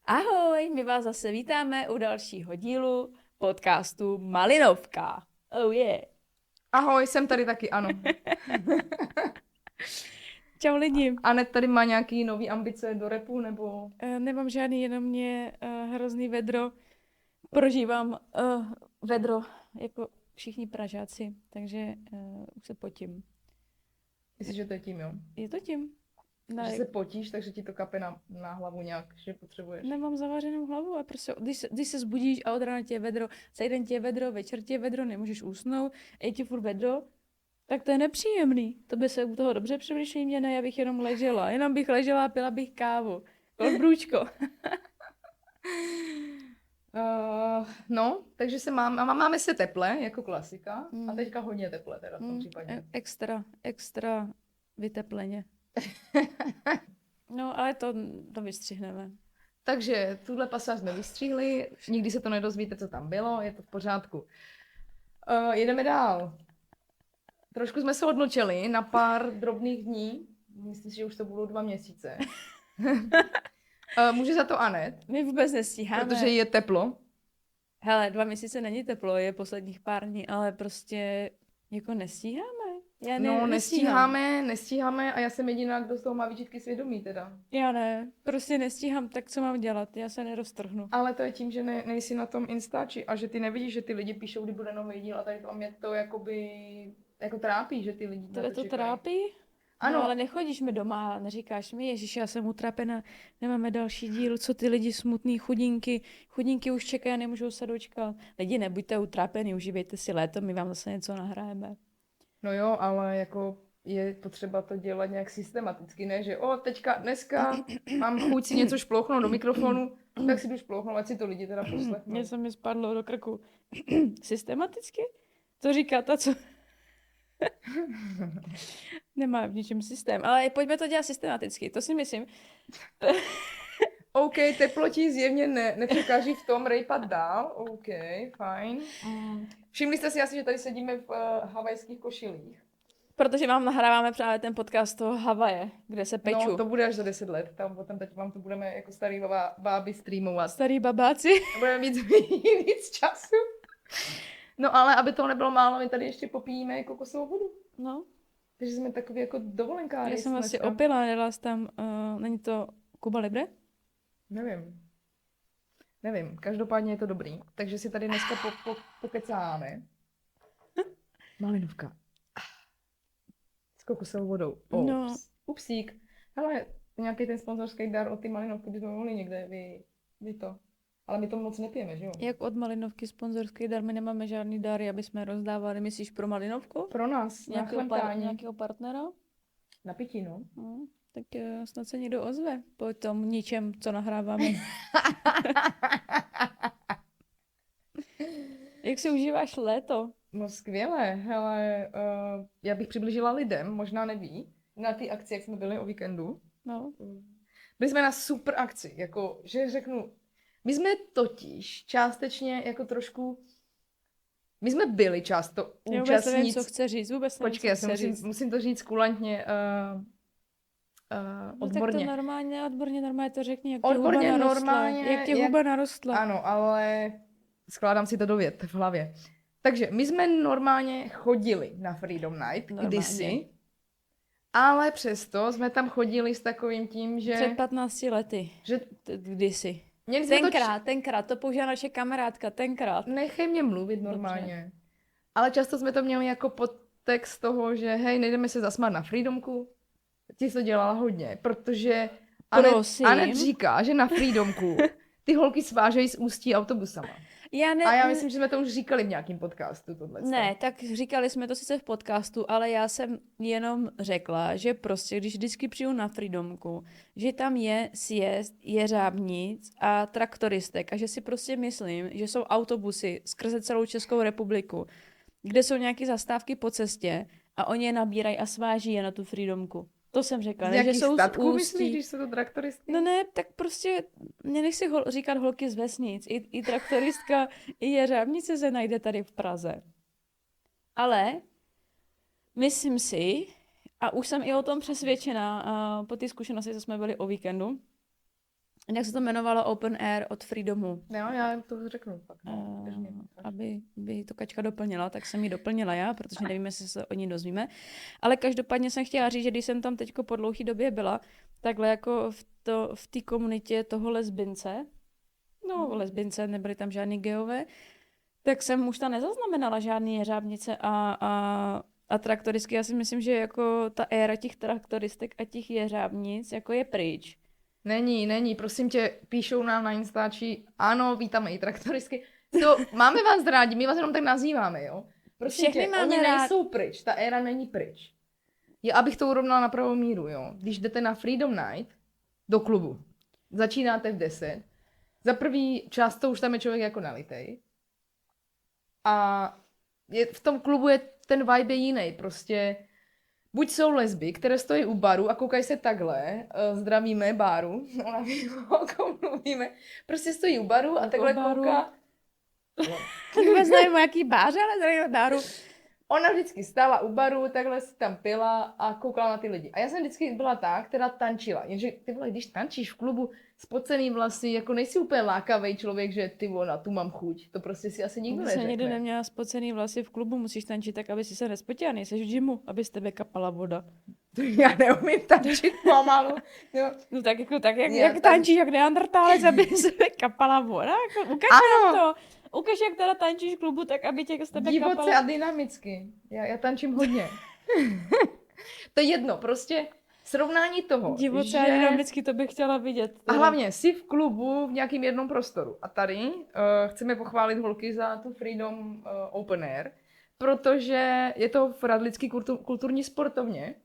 Ahoj, my vás zase vítáme u dalšího dílu podcastu Malinovka. Oh yeah. Ahoj, jsem tady taky, ano. Čau lidi. Anet tady má nějaký nový ambice do rapu, nebo... Nemám žádný, jenom mě hrozný vedro. Prožívám vedro jako všichni Pražáci, takže už se potím. Myslíš, že to je tím, jo? Je to tím? Že se potíš, takže ti to kape na hlavu nějak, že potřebuješ. Nemám zavařenou hlavu a prostě, když se zbudíš a od rána tě je vedro, celý den tě je vedro, večer tě je vedro, nemůžeš usnout, je ti furt vedro, tak to je nepříjemný. To by se u toho dobře přemýšlí mě, ne, já bych jenom ležela. Jenom bych ležela a pila bych kávu. Brůčko. No, takže máme se teple, jako klasika, a teďka hodně teple teda v tom případě. Extra vytepleně. No, ale to vystřihneme. Takže tuhle pasáž jsme vystříhli, nikdy se to nedozvíte, co tam bylo, je to v pořádku. Jedeme dál. Trošku jsme se odmlčeli na pár drobných dní, myslím si, že už to budou 2 měsíce. Může za to Anet. My vůbec nestíháme. Protože je teplo. Hele, 2 měsíce není teplo, je posledních pár dní, ale prostě jako nestíháme. Nestíháme a já jsem jediná, kdo z toho má výčitky svědomí teda. Já ne, prostě nestíhám, tak co mám dělat, já se neroztrhnu. Ale to je tím, že nejsi na tom Instači a že ty nevidíš, že ty lidi píšou, kdy bude nový díl a tady to mě to jakoby jako trápí, že ty lidi to trápí? Ano. No, ale nechodíš mi doma a neříkáš mi, Ježíš, já jsem utrapena, nemáme další díl, co ty lidi smutný, chudinky už čekají a nemůžou se dočkat. Lidi, nebuďte utrapený, užívejte si léto, my vám zase něco nahrajeme. No jo, ale jako je potřeba to dělat nějak systematicky, ne, že dneska mám chuť si něco šplouchnout do mikrofonu, tak si jdu šplouchnout, ať si to lidi teda poslechnou. Mně se mi spadlo do krku. Systematicky? To říká ta, co... Nemá v ničem systém, ale pojďme to dělat systematicky, to si myslím. OK, teplo ti zjevně nepřekáží v tom rejpat dál, OK, fajn. Všimli jste si asi, že tady sedíme v havajských košilích. Protože vám nahráváme právě ten podcast toho Havaje, kde se peču. No, to bude až za 10 let, potom teď vám to budeme jako starý báby streamovat. Starý babáci. Budeme mít víc času. No ale aby to nebylo málo, my tady ještě popíjíme kokosovou vodu. No. Takže jsme takový jako dovolenkáři. Já jsem vlastně opila, dala tam, není to Cuba Libre? Nevím, každopádně je to dobrý. Takže si tady dneska pokecáme. Malinovka. S kokosovou vodou. No. Upsík. Hele, nějaký ten sponzorský dar od ty Malinovky bychom mohli někde vy to. Ale my to moc nepijeme, že jo? Jak od Malinovky sponzorský dar, my nemáme žádný dary, aby jsme rozdávali. Myslíš pro Malinovku? Pro nás, nějakého partnera? Na pití, no. Tak snad se někdo ozve po tom ničem, co nahráváme. Jak si užíváš léto? No skvěle, hele, já bych přiblížila lidem, možná neví, na ty akci, jak jsme byli o víkendu. No. Byli jsme na super akci, jako, že řeknu, my jsme totiž částečně jako trošku, my jsme byli často účastníci. Vůbec nevím, co chce říct, Počkej, já musím to říct kulantně, odborně. No tak to odborně to řekni, jak tě huba narostla. Ano, ale skládám si to do vět v hlavě. Takže my jsme normálně chodili na Freedom Night, kdysi, ale přesto jsme tam chodili s takovým tím, že... Před 15 lety, kdysi. Tenkrát, to použila naše kamarádka, tenkrát. Nechej mě mluvit normálně. Dobře. Ale často jsme to měli jako podtext toho, že hej, nejdeme se zasmát na Freedomku. Ty jsi to dělala hodně, protože Anet říká, že na Freedomku ty holky svážejí z Ústí autobusama. A já myslím, že jsme to už říkali v nějakém podcastu. Ne, tak říkali jsme to sice v podcastu, ale já jsem jenom řekla, že prostě, když vždycky přijdu na Freedomku, že tam je sjezd jeřábnic a traktoristek a že si prostě myslím, že jsou autobusy skrze celou Českou republiku, kde jsou nějaké zastávky po cestě a oni je nabírají a sváží je na tu Freedomku. To jsem řekla. Z jakých statků myslíš, když jsou to traktoristky? No ne, tak prostě nechci říkat holky z vesnic. I traktoristka, i jeřábnice se najde tady v Praze. Ale myslím si, a už jsem i o tom přesvědčená po té zkušenosti, co jsme byli o víkendu, Jak se to jmenovalo Open Air od Freedomu? No, já to řeknu pak. Aby to Kačka doplnila, tak jsem ji doplnila já, protože nevím, jestli se o ní dozvíme. Ale každopádně jsem chtěla říct, že když jsem tam teďko po dlouhé době byla, takhle jako v té komunitě toho lesbince, lesbince, nebyly tam žádný geové, tak jsem už tam nezaznamenala žádný jeřábnice a traktoristky. Já si myslím, že jako ta éra těch traktoristek a těch jeřábnic jako je pryč. Není, prosím tě, píšou nám na Instači, ano, vítáme i traktoristky. Máme vás rádi, my vás jenom tak nazýváme, jo? Prosím tě, oni nejsou pryč, ta éra není pryč. Abych to urovnala na pravou míru, jo? Když jdete na Freedom Night do klubu, začínáte v 10, za prvý často už tam je člověk jako nalitej a v tom klubu je ten vibe jiný, prostě buď jsou lesby, které stojí u baru a koukají se takhle, zdravíme baru, ona ví, o kom mluvíme, prostě stojí u baru a takhle kouká. Vůbec nevím, jaký báře, ale zdravíme baru. Ona vždycky stála u baru, takhle si tam pila a koukala na ty lidi. A já jsem vždycky byla ta, která tančila. Jenže ty vole, když tančíš v klubu spocený vlasy, jako nejsi úplně lákavý člověk, že ty vole, na tu mám chuť. To prostě si asi nikdo neřekne. Když někdy neměla spocený vlasy v klubu, musíš tančit tak, aby si se nespotila. Nejseš v gymu, aby z tebe kapala voda. Já neumím tančit pomalu. No tak jako tak, jak tančíš, jak neandertálec, aby z tebe kapala voda. Jako, ukaž nám to. Ukaž, jak teda tančíš v klubu, tak aby tě z tebe kapala. Divoce a dynamicky. Já tančím hodně. To je jedno, prostě srovnání toho, divoce a dynamicky, to bych chtěla vidět. A hlavně jsi v klubu v nějakým jednom prostoru. A tady chceme pochválit holky za tu Freedom Open Air, protože je to v Radlický kulturní sportovně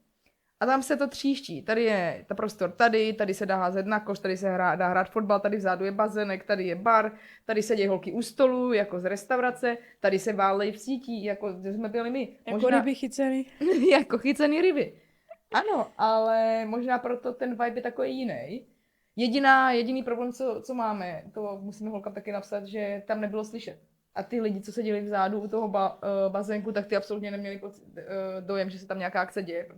a tam se to tříští. Tady je ta prostor tady se dá házet na koš, tady se dá hrát fotbal, tady vzadu je bazének, tady je bar, tady sedí holky u stolu, jako z restaurace, tady se válejí v sítí, jako jsme byli my. Jako ryby chycený. Jako chycený ryby. Ano, ale možná proto ten vibe je takový jiný. Jediný problém, co máme, to musíme holkám taky napsat, že tam nebylo slyšet. A ty lidi, co seděli vzadu u toho bazénku, tak ty absolutně neměli dojem, že se tam nějaká akce děje.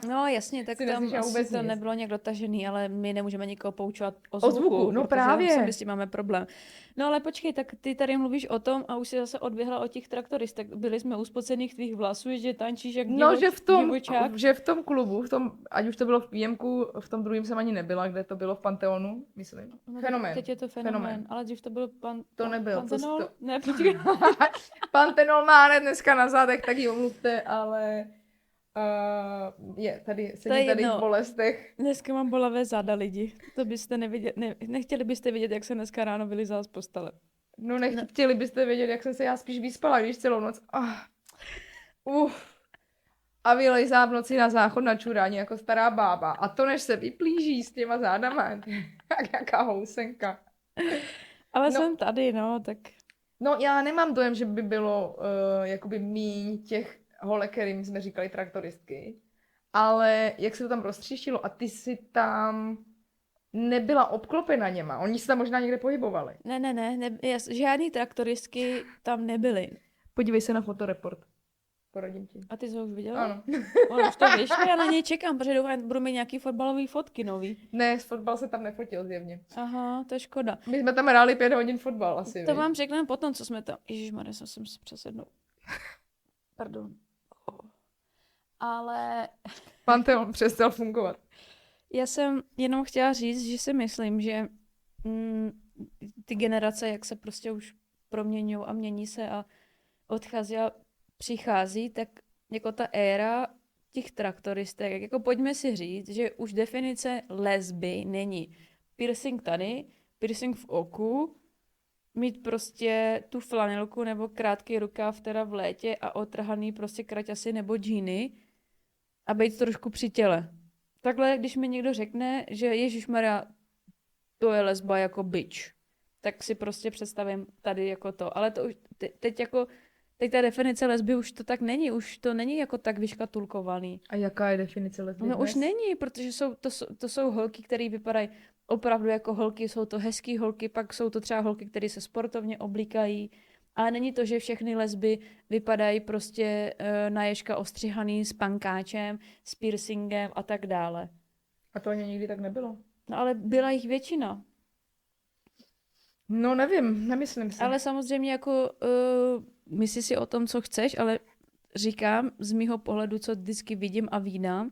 No jasně, tak tam asi to nebylo nějak dotažený, ale my nemůžeme nikoho poučovat o zvuku. No právě. S tím máme problém. No ale počkej, tak ty tady mluvíš o tom a už si zase odběhla od těch traktoristů. Byli jsme u spocených tvých vlasů, že tančíš jak divočák. Že v tom klubu, ať už to bylo v Píjemku, v tom druhém jsem ani nebyla, kde to bylo v Panteonu, myslím. No, fenomén. Teď je to fenomén. Ale dřív to byl to nebyl. Pantenol? Ne, počkej. Pantenol má hned dneska na zádech, tak ji omluvte, ale sedí tady v bolestech. Dneska mám bolavé záda lidi. To byste nechtěli byste vědět, jak se dneska ráno vylizala z postele. No nechtěli byste vědět, jak jsem se já spíš vyspala, když celou noc. A vylejzá v noci na záchod na čurání jako stará bába. A to než se vyplíží s těma zádama. Jak jaká housenka. Ale jsem tady, tak... No já nemám dojem, že by bylo jakoby míň těch holek, kterým jsme říkali traktoristky. Ale jak se to tam roztříštilo a ty si tam nebyla obklopena něma. Oni se tam možná někde pohybovali. Ne, žádný traktoristky tam nebyly. Podívej se na fotoreport. Poradím ti. A ty jsi ho už viděla? Ano. Už to vyšlo, já na něj čekám, protože doufám, budu mít nějaký fotbalový fotky nový. Ne, fotbal se tam nefotil zjevně. Aha, to je škoda. My jsme tam hráli 5 hodin fotbal asi. To vám řekneme potom, co jsme tam... Ježišmarja, jsem se přesednul. Pardon. Ale... Panteon přestal fungovat. Já jsem jenom chtěla říct, že si myslím, že ty generace, jak se prostě už proměňují a mění se a odchází a přichází, tak jako ta éra těch traktoristek, jako pojďme si říct, že už definice lesby není piercing tady, piercing v oku, mít prostě tu flanelku nebo krátký rukáv teda v létě a otrhaný prostě kraťasy nebo džíny a být trošku při těle. Takhle, když mi někdo řekne, že ježišmarja, to je lesba jako bitch, tak si prostě představím tady jako to. Ale to už teď ta definice lesby už to tak není, už to není jako tak vyškatulkovaný. A jaká je definice lesby? No už není, protože to jsou holky, které vypadají opravdu jako holky, jsou to hezký holky, pak jsou to třeba holky, které se sportovně oblíkají, ale není to, že všechny lesby vypadají prostě na ježka ostřihaný s pankáčem, s piercingem a tak dále. A to ani nikdy tak nebylo? No ale byla jich většina. No nevím, nemyslím si. Ale samozřejmě jako myslí si o tom, co chceš, ale říkám z mýho pohledu, co vždycky vidím a vídám,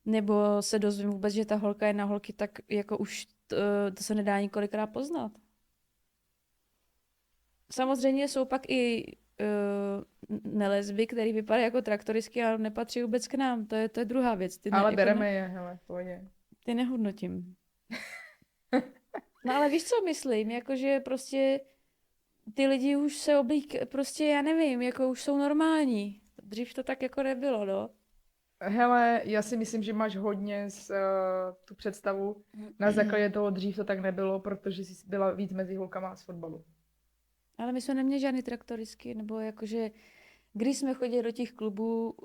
nebo se dozvím vůbec, že ta holka je na holky, tak jako už to se nedá několikrát poznat. Samozřejmě jsou pak i nelezby, který vypadají jako traktoristky a nepatří vůbec k nám. To je druhá věc. Ale bereme je, hele, v pohodě. Ty nehodnotím. No ale víš, co myslím? Jakože prostě ty lidi už se prostě já nevím, jako už jsou normální. Dřív to tak jako nebylo, no. Hele, já si myslím, že máš hodně tu představu. Na základě toho dřív to tak nebylo, protože jsi byla víc mezi holkama z fotbalu. Ale my jsme neměli žádný traktoristky, nebo jakože, když jsme chodili do těch klubů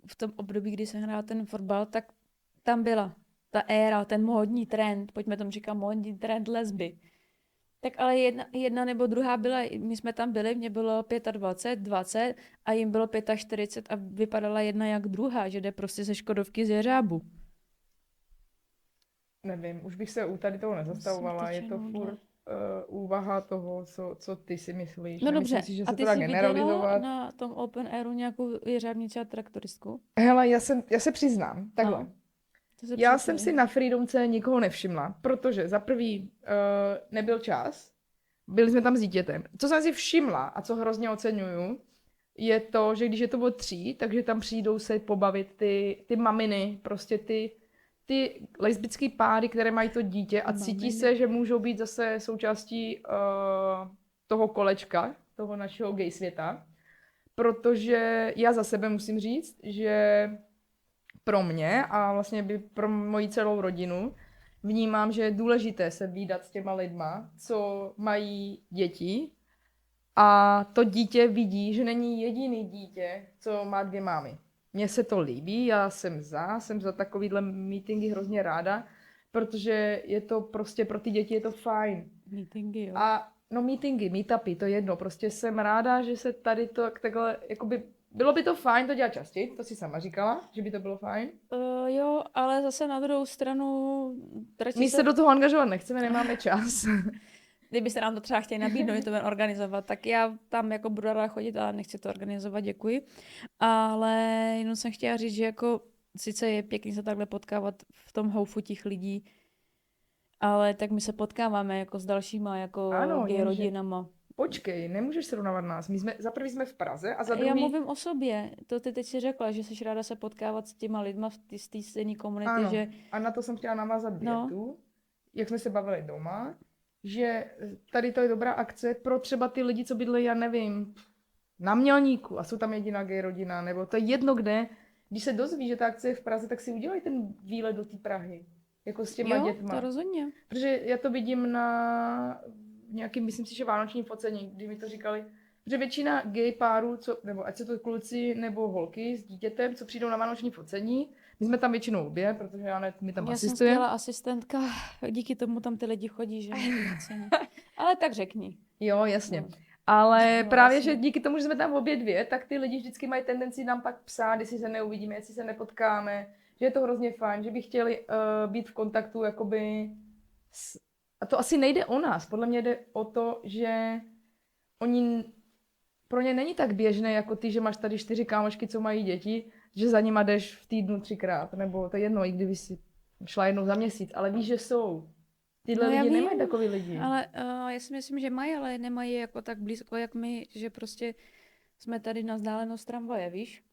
v tom období, kdy se hrál ten fotbal, tak tam byla ta éra, ten módní trend, pojďme tomu říkat módní trend lesby. Tak ale jedna nebo druhá byla, my jsme tam byli, mě bylo 25, 20 a jim bylo 45 a vypadala jedna jak druhá, že jde prostě ze Škodovky z Jeřábu. Nevím, už bych se u tady toho nezastavovala, je to furt úvaha toho, co ty si myslíš. No dobře, si, že a se ty to dá jsi generalizovat. viděla na tom Open Airu nějakou jeřábní třeba traktoristku? Hele, já se přiznám, takhle. No. Já jsem si na Freedomce nikoho nevšimla, protože za prvý nebyl čas, byli jsme tam s dítětem. Co jsem si všimla a co hrozně oceňuju, je to, že když je to od 3, takže tam přijdou se pobavit ty maminy, prostě ty lesbické páry, které mají to dítě a cítí se, že můžou být zase součástí toho kolečka, toho našeho gay světa. Protože já za sebe musím říct, že pro mě a vlastně by pro moji celou rodinu vnímám, že je důležité se vídat s těma lidma, co mají děti a to dítě vidí, že není jediný dítě, co má 2 mámy. Mně se to líbí, já jsem za takovýhle meetingy hrozně ráda, protože je to prostě pro ty děti je to fajn. Meetingy, jo. A no meetingy, meetupy, to je jedno, prostě jsem ráda, že se tady to takhle, jakoby, bylo by to fajn to dělat častěji, to si sama říkala, že by to bylo fajn. Jo, ale zase na druhou stranu... My se do toho angažovat nechceme, nemáme čas. Kdybyste nám to třeba chtěli nabídnout, to ven organizovat, tak já tam jako budu ráda chodit, ale nechci to organizovat, děkuji. Ale jenom jsem chtěla říct, že jako sice je pěkný se takhle potkávat v tom houfu těch lidí, ale tak my se potkáváme jako s dalšíma, jako gay rodinama. Počkej, nemůžeš srovnávat nás. Za prvý jsme v Praze a za druhý... Já mluvím o sobě. To ty teď si řekla, že jsi ráda se potkávat s těma lidma z té stejné komunity, ano. že... A na to jsem chtěla navázat větu, jak jsme se bavili doma, že tady to je dobrá akce pro třeba ty lidi, co bydlejí, já nevím, na Mělníku a jsou tam jediná gay rodina, nebo to je jedno kde. Když se dozví, že ta akce je v Praze, tak si udělají ten výlet do té Prahy. Jako s těma dětma. Jo, to rozhodně. Protože já to vidím na nějakým, myslím si, že vánočním focení, kdy mi to říkali, že většina gay párů, nebo ať se to kluci nebo holky s dítětem, co přijdou na vánoční focení, my jsme tam většinou obě, protože my tam asistujeme. Já jsem skvělá asistentka, díky tomu tam ty lidi chodí, že? Ale tak řekni. Jo, jasně. No. Ale no, právě, jasně. Že díky tomu, že jsme tam obě 2, tak ty lidi vždycky mají tendenci nám pak psát, jestli se neuvidíme, jestli se nepotkáme, že je to hrozně fajn, že by chtěli být v kontaktu, jakoby... A to asi nejde o nás, podle mě jde o to, že pro ně není tak běžné, jako ty, že máš tady 4 kámošky, co mají děti, že za nima jdeš v týdnu 3krát, nebo to je jedno, i kdyby si šla jednou za měsíc, ale víš, že jsou. Tyhle lidi nemají takový lidi. Ale já si myslím, že mají, ale nemají jako tak blízko, jak my, že prostě jsme tady na vzdálenost tramvaje, víš?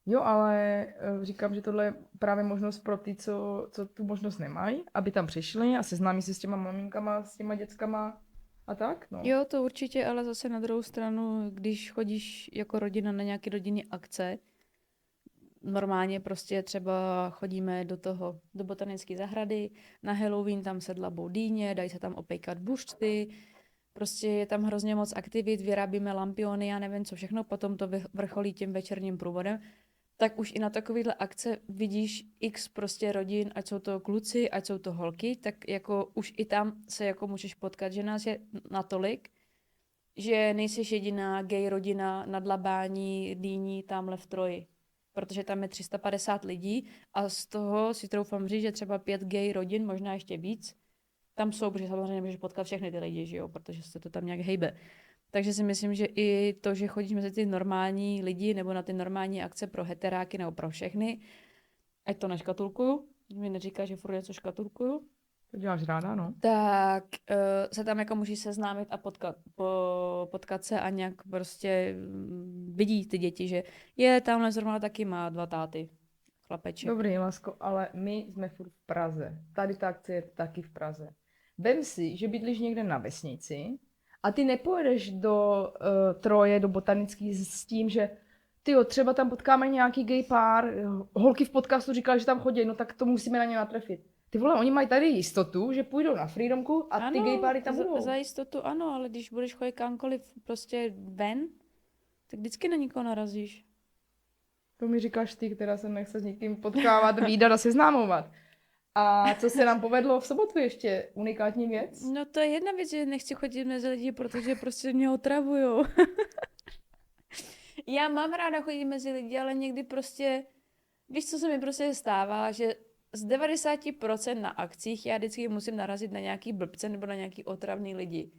Jo, ale říkám, že tohle je právě možnost pro ty, co tu možnost nemají, aby tam přišli a seznámí se s těma maminkama, s těma dětskama a tak, no. Jo, to určitě, ale zase na druhou stranu, když chodíš jako rodina na nějaké rodinné akce, normálně prostě třeba chodíme do botanické zahrady, na Halloween tam se dlabou dýně, dají se tam opejkat buřty, prostě je tam hrozně moc aktivit, vyrábíme lampiony, já nevím co všechno, potom to vrcholí tím večerním průvodem, tak už i na takovýhle akce vidíš x prostě rodin, ať jsou to kluci, ať jsou to holky, tak jako už i tam se jako můžeš potkat, že nás je natolik, že nejsiš jediná gay rodina na dlabání dýní tamhle v Troji. protože tam je 350 lidí a z toho si troufám říct, že třeba 5 gay rodin, možná ještě víc, tam jsou, protože samozřejmě nemůžeš potkat všechny ty lidi, že jo, protože se to tam nějak hejbe. Takže si myslím, že i to, že chodíš mezi ty normální lidi nebo na ty normální akce pro heteráky nebo pro všechny, ať to neškatulkuju, mi neříká, že furt něco škatulkuju. To děláš ráda, no. Tak se tam jako musí seznámit a potkat se a nějak prostě vidí ty děti, že tamhle zrovna taky má 2 táty. Chlapeček. Dobrý, lásko, ale my jsme furt v Praze. Tady ta akce je taky v Praze. Vem si, že bydlíš někde na vesnici a ty nepojedeš do Troje, do Botanický s tím, že tyjo, třeba tam potkáme nějaký gay pár, holky v podcastu říkali, že tam chodí, no tak to musíme na ně natrefit. Ty vole, oni mají tady jistotu, že půjdou na Freedomku a ano, ty gay páry tam budou. Za jistotu ano, ale když budeš chodit kamkoliv prostě ven, tak vždycky na nikoho narazíš. To mi říkáš ty, která se nechce s někým potkávat, vídat a seznámovat. A co se nám povedlo v sobotu ještě? Unikátní věc? No to je jedna věc, že nechci chodit mezi lidi, protože prostě mě otravujou. Já mám ráda chodit mezi lidi, ale někdy prostě, víš, co se mi prostě stává, že z 90% na akcích já vždycky musím narazit na nějaký blbce nebo na nějaký otravný lidi.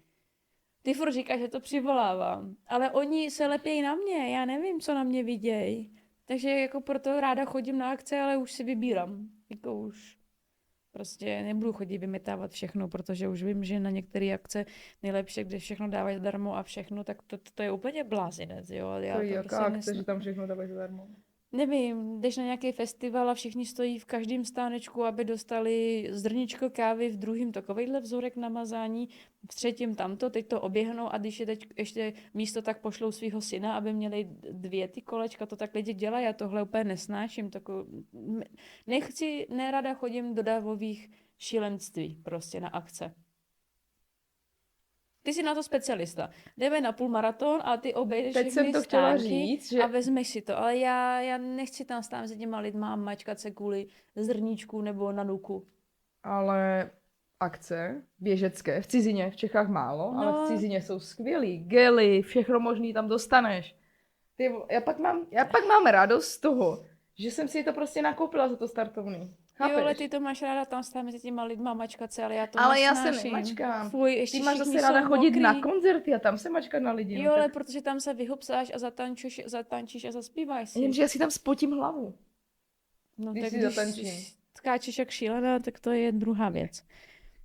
Ty furt říkáš, že to přivolávám, ale oni se lepějí na mě, já nevím, co na mě vidějí. Takže jako proto ráda chodím na akce, ale už si vybírám. Jako už prostě nebudu chodit vymetávat všechno, protože už vím, že na některé akce nejlepší, kde všechno dávají zadarmo a všechno, tak to je úplně blázinec, jo. Já to je jaká prostě akce, že tam všechno dávají zadarmo? Nevím, jdeš na nějaký festival a všichni stojí v každém stánečku, aby dostali zrničko kávy, v druhém takovejhle vzorek na mazání, v třetím tamto, teď to oběhnou a když je teď ještě místo, tak pošlou svého syna, aby měli 2 ty kolečka, to tak lidi dělají, já tohle úplně nesnáším. Nerada chodím do davových šílenství prostě na akce. Ty jsi na to specialista. Jdeme na půlmaraton a ty obejdeš teď všechny jsem to chtěla stánky říct, že... a vezmeš si to. Ale já nechci tam stát mezi těma lidma a mačkat se kvůli zrníčku nebo na nuku. Ale akce běžecké v cizině, v Čechách málo, No. ale v cizině jsou skvělý. Gely, všechno možný tam dostaneš. Já pak mám radost z toho, že jsem si to prostě nakoupila za to startovný. Chápeš? Jo, ale ty to máš ráda tam stát mezi těma lidma mačkat se, ale já to ale nesnáším. já se nemačkám. Fuj, ty máš zase ráda chodit na koncerty a tam se mačkat na lidi. Jo, no, ale tak... protože tam se vyhopsáš a zatančíš a zaspíváš si. Jenže já si tam spotím hlavu. No když tak si když zatančím. skáčeš jak šílená, tak to je druhá věc.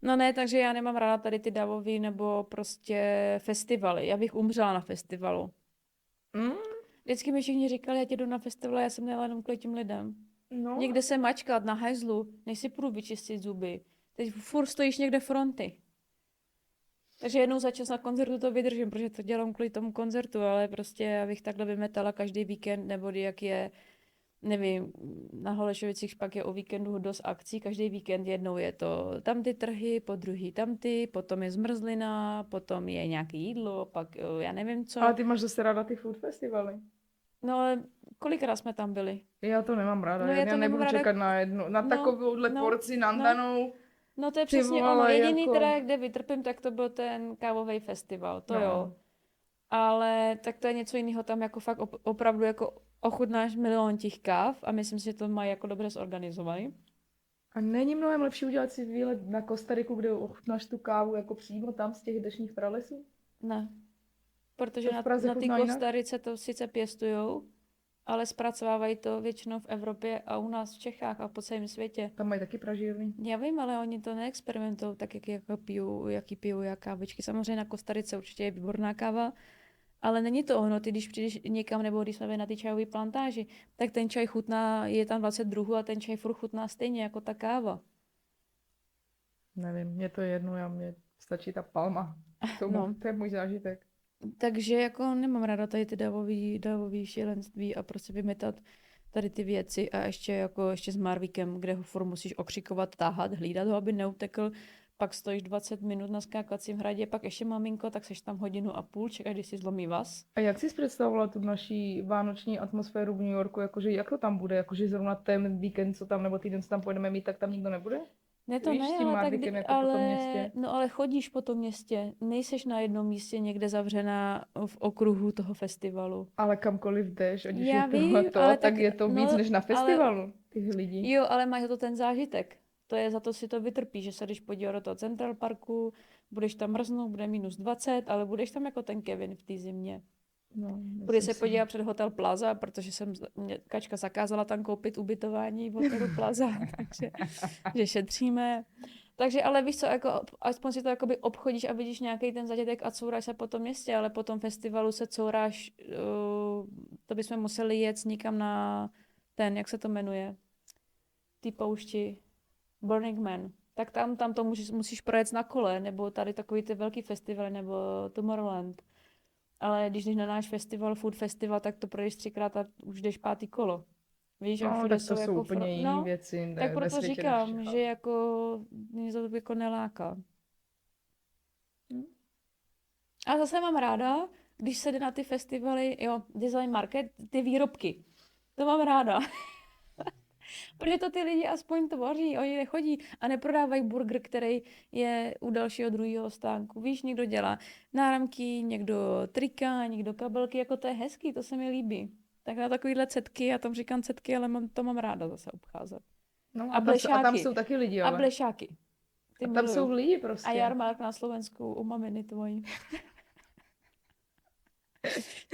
No ne, takže já nemám ráda tady ty davový nebo prostě festivaly. Já bych umřela na festivalu. Vždycky mi všichni říkali, já tě jdu na festival, já jsem nejela jenom kvůli těm lidem. No. Někde se mačkat na hajzlu, než si půjdu vyčistit zuby. Teď furt stojíš někde fronty. Takže jednou za čas na koncertu to vydržím, protože to dělám kvůli tomu koncertu, ale prostě abych takhle vymetala každý víkend, nebo jak je, nevím, na Holešovicích pak je o víkendu dost akcí, každý víkend jednou je to tam ty trhy, po druhý tam ty, potom je zmrzlina, potom je nějaké jídlo, pak já nevím co. Ale ty máš zase ráda ty food festivaly. No ale kolikrát jsme tam byli? Já to nemám ráda, No, já nebudu ráda... čekat na takovouhle porci nandanou. No to je přesně ono. Jediný teda, kde vytrpím, tak to byl ten kávový festival, to jo. Ale tak to je něco jiného, tam jako fakt opravdu jako ochutnáš milion těch káv a myslím si, že to mají jako dobře zorganizovaný. A není mnohem lepší udělat si výlet na Kostariku, kde ochutnáš tu kávu jako přímo tam z těch dešních pralesů? Ne. Protože na ty Kostarice to sice pěstujou, ale zpracovávají to většinou v Evropě a u nás v Čechách a po celém světě. Tam mají taky pražírny. Já vím, ale oni to neexperimentují tak, jaký pijou jak kávičky. Samozřejmě na Kostarice určitě je výborná káva, ale není to ono. Ty když přijdeš někam, nebo když jsme byli na ty čajové plantáži, tak ten čaj chutná, je tam 20 druhů a ten čaj furt chutná stejně jako ta káva. Nevím, mě to je jedno, mě stačí ta palma. To je můj zážitek. Takže jako nemám ráda tady ty davový šílenství a prostě vymetat tady ty věci a ještě s Marvíkem, kde ho furt musíš okřikovat, táhat, hlídat ho, aby neutekl, pak stojíš 20 minut na skákacím hradě, pak ještě maminko, tak seš tam 1,5 hodiny, čekáš, když si zlomí vás. A jak jsi představovala tu naší vánoční atmosféru v New Yorku, jakože jak to tam bude, jakože zrovna ten víkend, co tam, nebo týden, co tam pojedeme mít, tak tam nikdo nebude? Ne, to Víš, ne, s tím ale tak, Mardikem jako po tom městě. no ale chodíš po tom městě, nejseš na jednom místě někde zavřená v okruhu toho festivalu. Ale kamkoliv jdeš, ať už Já je vím, tohleto, ale tak tak, je to víc no, než na ale festivalu, těch lidí. jo, ale máš to ten zážitek. To je, za to si to vytrpíš, že se jdeš podívat do toho Central Parku, budeš tam mrznout, bude -20, ale budeš tam jako ten Kevin v té zimě. No, Budeš se podívat před Hotel Plaza, protože mě Kačka zakázala tam koupit ubytování v Hotelu Plaza, takže že šetříme. Takže ale víš co, jako, aspoň si to jakoby obchodíš a vidíš nějaký ten zážitek a couráš se po tom městě, ale po tom festivalu se couráš, to bychom museli jet někam na ten, jak se to jmenuje, ty poušti, Burning Man. Tak tam to musíš projet na kole, nebo tady takový ty velký festival, nebo Tomorrowland. Ale když jdeš na náš festival, Food Festival, tak to projdeš 3krát a už jdeš 5. kolo. Víš, a No, tak jsou to jsou jako úplně jiné věci. tak proto říkám, že jako mě to jako neláká. A zase mám ráda, když se jde na ty festivaly, jo, design market, ty výrobky. To mám ráda. Protože to ty lidi aspoň tvoří, oni nechodí a neprodávají burger, který je u dalšího druhého stánku. Víš, někdo dělá náramky, někdo trika, někdo kabelky, jako to je hezký, to se mi líbí. Tak na takovýhle cetky, já tam říkám cetky, ale to mám ráda zase obcházet. No, a blešáky. A tam jsou taky lidi, ale. A blešáky. A tam jsou lidi prostě. A jarmark na Slovensku u maminy tvojí.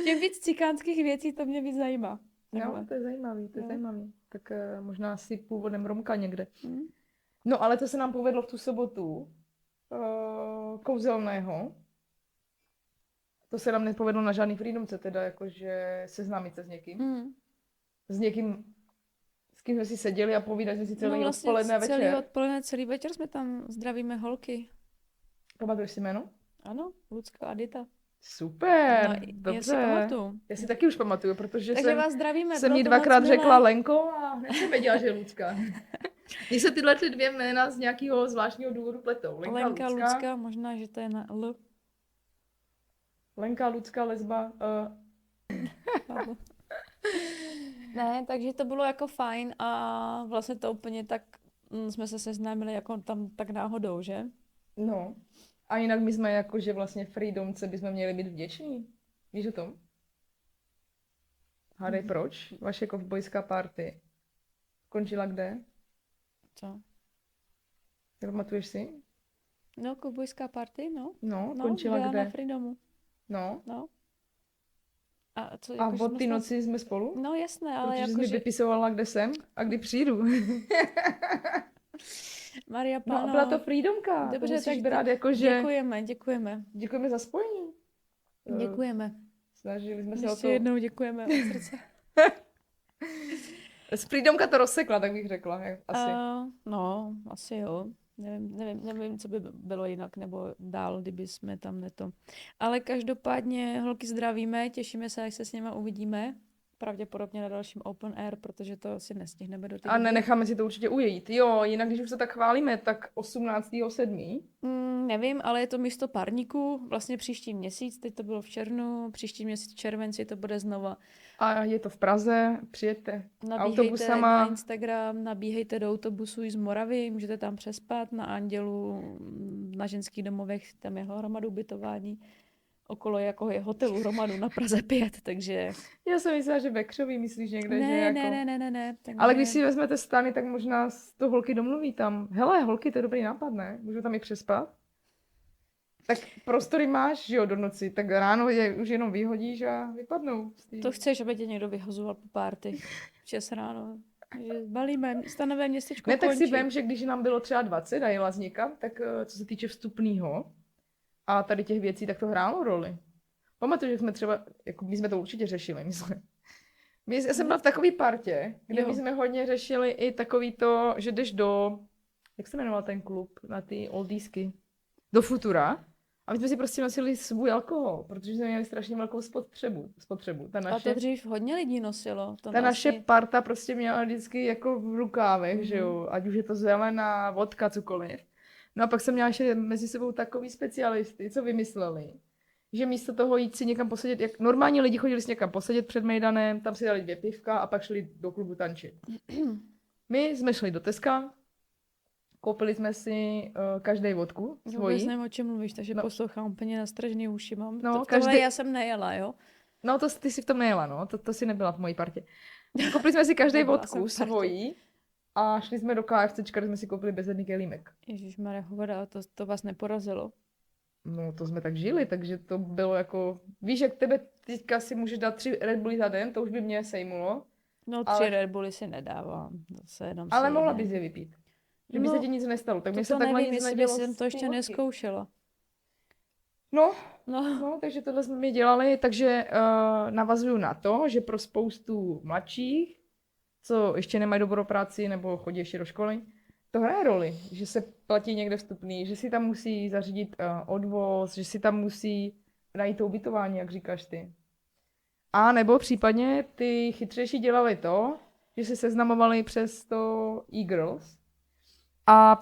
Tím víc cikánských věcí, to mě víc zajímá. No, to je zajímavý, zajímavý. Tak možná si původem Romka někde. No, ale to se nám povedlo v tu sobotu. Kouzelného. To se nám nepovedlo na žádný freedomce, teda jakože seznámit se s někým. S někým, s kým jsme si seděli a povídali jsme si celý odpoledne a večer. Celý večer jsme tam, zdravíme holky. Pamatuješ si jméno? Ano, Lucka a Dita. Super, no, dobře. Já si taky už pamatuju, protože vás zdravíme, jsem jí 2krát řekla Lenko a hned jsem věděla, že je Lucka. Mně se tyhle 2 jména z nějakého zvláštního důvodu pletou. Lenka Lucka, možná, že to je na L. Lenka, Lucka, lesba. Ne, takže to bylo jako fajn a vlastně to úplně tak jsme se seznámili jako tam tak náhodou, že? No. A jinak my jsme jako, že vlastně freedomce bychom měli být vděční. Víš o tom? Hádej proč? Vaše kovbojská party končila kde? Co? Pamatuješ si? No, kovbojská party, no. No, končila kde? Na Freedomu. No. A, co, a od té noci jsme spolu? No jasné, ale protože jako, jsi mi vypisovala, kde jsem a kdy přijdu. Maria Páno. No a byla to freedomka. Dobře, tak brát jako, že... Děkujeme. Děkujeme za spojení. Děkujeme. Snažili jsme se ještě o to. Jednou děkujeme od srdce. Z freedomka to rozsekla, tak bych řekla. Asi. No, asi jo. Nevím, co by bylo jinak, nebo dál, kdyby jsme tam neto. Ale každopádně holky zdravíme, těšíme se, až se s nima uvidíme. Pravděpodobně na dalším Open Air, protože to si nestihneme do té A nenecháme si to určitě ujít. Jo, jinak když už se tak chválíme, tak 18.7. Nevím, ale je to místo Parníku, vlastně příští měsíc, teď to bylo v červnu, příští měsíc v červenci to bude znova. A je to v Praze, přijďte autobusama. Na Instagram, nabíhejte do autobusu z Moravy, můžete tam přespat, na Andělu, na ženských domovech, tam je hromadu ubytování. Okolo jako je hotelu hromadu na Praze 5, takže... Já jsem myslela, že Bekřový myslíš někde, ne, že jako... Ne. Takže... Ale když si vezmete stany, tak možná to holky domluví tam. Hele, holky, to je dobrý nápad, ne? Můžu tam i přespat? Tak prostory máš, že jo, do noci, tak ráno je už jenom vyhodíš a vypadnou. To chceš, aby tě někdo vyhozoval po párty. 6 ráno. Že balíme, stanové městečko ne, tak končí. si vem, že když nám bylo třeba 20 a jela z někam, tak co se týče vstupného a tady těch věcí, tak to hrálo roli. Pamatuju, že jsme třeba, jako my jsme to určitě řešili, myslím. Já jsem byla v takové partě, kde my jsme hodně řešili i takový to, že jdeš do, jak se jmenoval ten klub na ty oldiesky? Do Futura. A my jsme si prostě nosili svůj alkohol, protože jsme měli strašně velkou spotřebu. A to dřív hodně lidí nosilo. Ta naše parta prostě měla vždycky jako v rukávech, že jo, ať už je to zelená, vodka, cokoliv. No a pak jsem měla ještě mezi sebou takový specialisty, co vymysleli, že místo toho jít si někam posedět, jak normální lidi chodili si někam posedět před mejdanem, tam si dali 2 pivka a pak šli do klubu tančit. My jsme šli do Teska, koupili jsme si každý vodku svoji. Vůbec nevím, o čem mluvíš, takže poslouchám úplně nastražený uši. No, tohle já jsem nejela, jo? No, to ty si v tom nejela, no. To si nebyla v mojí partě. Koupili jsme si každý vodku svojí a šli jsme do KFCčka, kde jsme si koupili bezedný kelímek. Ježišmarja, hovoda, to vás neporazilo. No, to jsme tak žili, takže to bylo jako... Víš, jak tebe teďka si můžeš dát 3 Red Bulli za den, to už by mě sejmulo. No, 3 Red Bulli si nedávám. Ale mohla bys je vypít. Že by se ti nic nestalo. Tak mi se takhle nevím, nic nedělo. Jsem to ještě neskoušela. No, takže tohle jsme mi dělali, takže navazuju na to, že pro spoustu mladších, co ještě nemají dobrou práci nebo chodí ještě do školy, to hraje roli, že se platí někde vstupný, že si tam musí zařídit odvoz, že si tam musí najít to ubytování, jak říkáš ty. A nebo případně ty chytřejší dělali to, že si seznamovali přes to e-girls a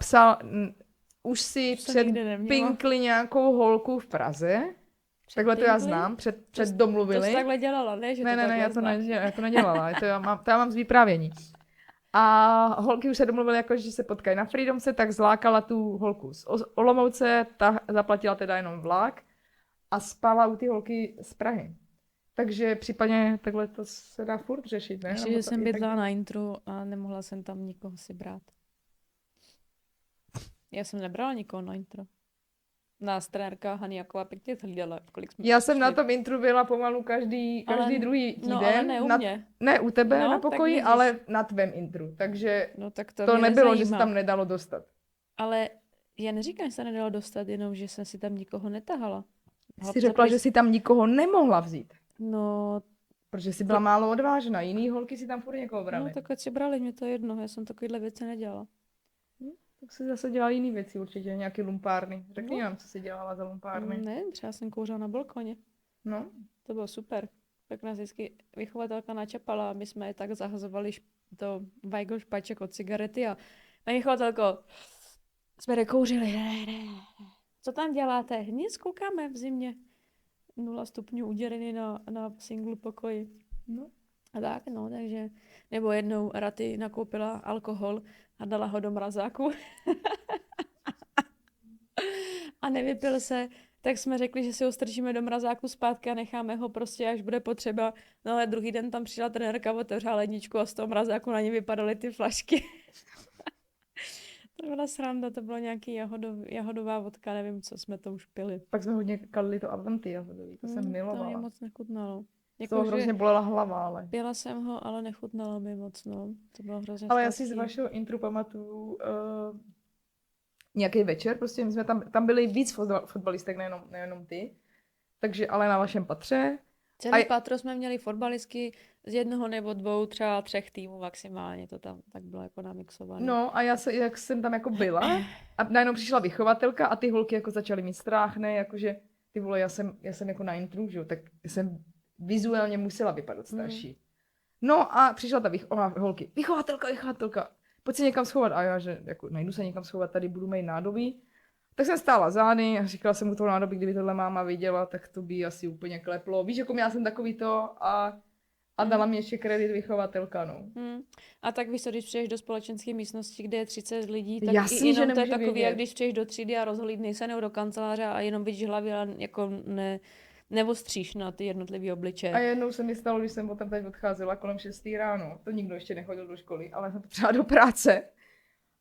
už si předpinkli nějakou holku v Praze. Takhle to já znám, předdomluvili. To jsi takhle dělala, ne? Že ne, já to nedělala, to já mám z vyprávění. A holky už se domluvily, jako, že se potkají na Freedomce, tak zlákala tu holku z Olomouce, ta zaplatila teda jenom vlak a spala u ty holky z Prahy. Takže případně takhle to se dá furt řešit, ne? Ještě, že jsem bydla na intru a nemohla jsem tam nikoho si brát. Já jsem nebrala nikoho na intro. Nás trenérka Haniaková pěkně hlídala. Já jsem na tom intru byla pomalu každý druhý týden. No, ale ne u mě. Ne u tebe na pokoji, ale na tvém intru. Takže tak to nebylo, že se tam nedalo dostat. Ale já neříkám, že se nedalo dostat, jenom že jsem si tam nikoho netahala. Jsi řekla, že si tam nikoho nemohla vzít. No... Protože jsi byla málo odvážná. Jiný holky si tam furt někoho brali. No tak ať si brali, mě to jedno. Já jsem takovýhle věci nedělala. Tak jsi zase dělala jiný věci určitě, nějaký lumpárny. Řekni nám, co jsi dělala za lumpárny. Ne, třeba jsem kouřila na balkoně. No. To bylo super. Tak nás vždycky vychovatelka načapala a my jsme je tak zahazovali to Weigl špaček od cigarety a paní vychovatelko, jsme nekouřili. Ne. Co tam děláte? Nic, koukáme v zimě. 0 stupňů uděreny na single pokoji. No. A tak, no, takže... Nebo jednou Raty nakoupila alkohol a dala ho do mrazáku. A nevypil se, tak jsme řekli, že si ho strčíme do mrazáku zpátky a necháme ho prostě, až bude potřeba. No ale druhý den tam přišla trenérka, otevřela ledničku a z toho mrazáku na ně vypadaly ty flašky. To byla sranda, to bylo nějaký jahodová vodka, nevím, co jsme to už pili. Pak jsme hodně kalili to Avanti jahodový, to jsem milovala. To mě moc nechutnalo. Jako, to hrozně bolela hlava, ale... Pila jsem ho, ale nechutnalo mi moc, no. To bylo hrozně ale já si z vašeho intru pamatuju nějaký večer, prostě my jsme tam byli víc fotbalistek, nejenom ty. Takže ale na vašem patře. Celý patro jsme měli fotbalistky z 1 nebo 2, třeba 3 týmů maximálně, to tam tak bylo jako namixované. No a jak jsem tam jako byla a najednou přišla vychovatelka a ty holky jako začaly mít strach, ne, jakože ty vole, já jsem jako na intru, že jo, tak jsem vizuálně musela vypadat starší. No a přišla ta holky, vychovatelka, pojď se někam schovat. A já, že jako najdu se někam schovat, tady budu mít nádobí. Tak jsem stála zády a říkala jsem mu toho nádobí, kdyby tohle máma viděla, tak to by asi úplně kleplo. Víš, jako měla jsem takový to a dala mi ještě kredit vychovatelka, no. A tak víš co, když přijdeš do společenské místnosti, kde je 30 lidí, tak jasný, i jenom to je takový, vědět. jak když přijdeš do třídy a rozhlídneš se nebo do kanceláře a jenom vidíš hlavy a jako nevostříš na ty jednotlivý obličeje. A jednou se mi stalo, když jsem potom teď odcházela kolem 6 ráno, to nikdo ještě nechodil do školy, ale jsem potřeba do práce.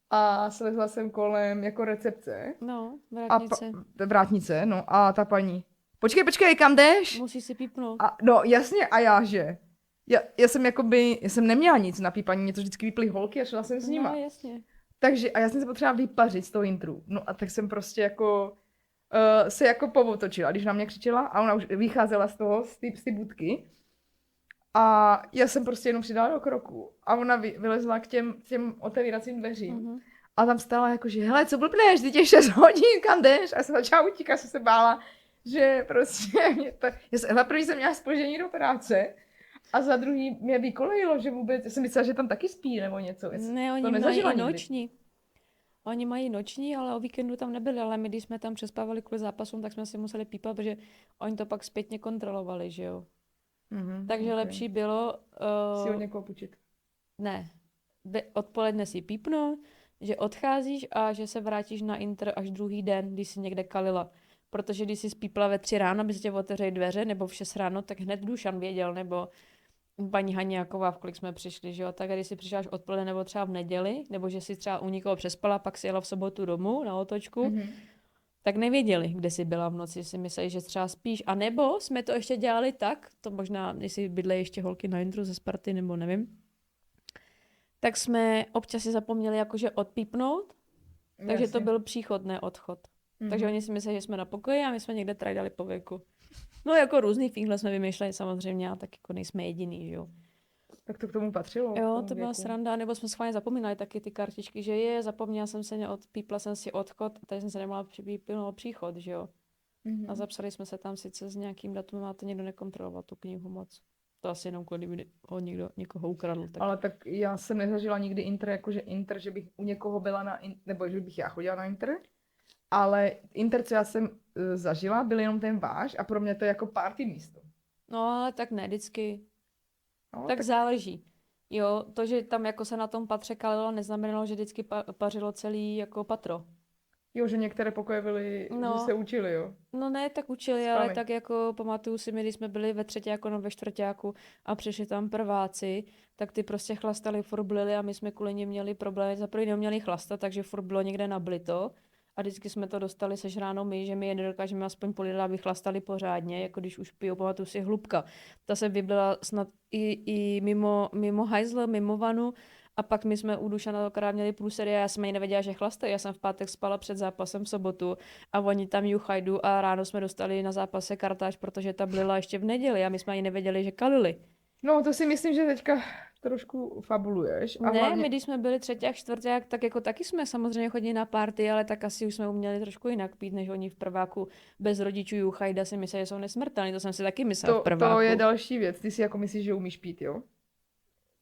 A slezla jsem kolem jako recepce. No, vrátnice. Vrátnice, no a ta paní, počkej, kam jdeš? Musíš si pípnout. No jasně, a já že? Já jsem neměla nic na pípaní, mě to vždycky vyply holky a šla jsem s nima. No jasně. Takže, a já jsem se potřeba vypařit z toho intru. No a tak jsem prostě jako se jako povotočila, když na mě křičela a ona už vycházela z toho, z ty budky. A já jsem prostě jenom přidala do kroku a ona vylezla k těm otevíracím dveřím. A tam stála jako, že hele, co blbneš, teď je 6 hodin, kam jdeš? A já jsem začala utíkat, jsem se bála, že prostě za první jsem měla zpoždění do práce a za druhý mě vykolejilo, že vůbec, já jsem myslela, že tam taky spí nebo něco. Ne, oni mají noční. Oni mají noční, ale o víkendu tam nebyli, ale my, když jsme tam přespávali kvůli zápasům, tak jsme si museli pípat, protože oni to pak zpětně kontrolovali, že jo. Takže lepší bylo... si od někoho půjčit. Ne. Odpoledne si pípnout, že odcházíš a že se vrátíš na Inter až druhý den, když jsi někde kalila. Protože když jsi spípla ve 3 ráno, aby se tě otevřeli dveře, nebo v 6 ráno, tak hned Dušan věděl, nebo paní Haňáková, v kolik jsme přišli, že jo, tak když jsi přišla až odpoledne nebo třeba v neděli, nebo že jsi třeba u někoho přespala, pak si jela v sobotu domů na otočku, tak nevěděli, kde jsi byla v noci, si mysleli, že třeba spíš. A nebo jsme to ještě dělali tak, to možná, jestli bydlejí ještě holky na Intru ze Sparty, nebo nevím, tak jsme občas si zapomněli jakože odpípnout, takže to byl příchod, ne odchod. Takže oni si mysleli, že jsme na pokoji a my jsme někde trajdali po věku. No jako různý fígle jsme vymýšleli samozřejmě, a tak jako nejsme jediný, že jo. Tak to k tomu patřilo. Jo, to byla sranda, nebo jsme schválně zapomínali taky ty kartičky, že zapomněla jsem se, pípla jsem si odchod, tady jsem se nemohla připípnout příchod, že jo. A zapsali jsme se tam sice s nějakým datumem, a to někdo nekontroloval tu knihu moc. To asi jenom kdyby ho někoho ukradl. Tak. Ale tak já jsem nezažila nikdy Inter, jakože Inter, že bych u někoho byla nebo že bych já chodila na Inter. Ale Inter, co já jsem zažila, byl jenom ten váš a pro mě to je jako party místo. No ale tak ne, vždycky. No, tak záleží. Jo, to, že tam jako se na tom patře kalilo, neznamenalo, že vždycky pařilo celý jako patro. Jo, že některé pokoje byly, že se učili, jo? No ne, tak učili, ale tak jako pamatuju si mi, když jsme byli ve třetíku nebo ve čtvrtíku a přišli tam prváci, tak ty prostě chlastali, furt blili a my jsme kvůli nim měli problémy. Za první neuměli chlastat, takže furt bylo někde nablito. A vždycky jsme to dostali sežráno my, že my je nedokážeme aspoň půl lidla, aby chlastali pořádně, jako když už pijou, pamatuju si Hlubka. Ta se vyblila snad i mimo hajzl, mimo vanu, a pak my jsme u Dušana akorát měli průsery a já jsem ani nevěděla, že chlastají. Já jsem v pátek spala před zápasem v sobotu a oni tam juchajdu a ráno jsme dostali na zápase kartáž, protože ta blila ještě v neděli a my jsme ani nevěděli, že kalili. No, to si myslím, že teďka trošku fabuluješ. A ne, hlavně... my když jsme byli třetíák, čtvrták, tak jako taky jsme samozřejmě chodili na party, ale tak asi už jsme uměli trošku jinak pít, než oni v prváku bez rodičů juchajda si mysleli, že jsou nesmrtelní. To jsem si taky myslela v prváku. To je další věc. Ty si jako myslíš, že umíš pít, jo?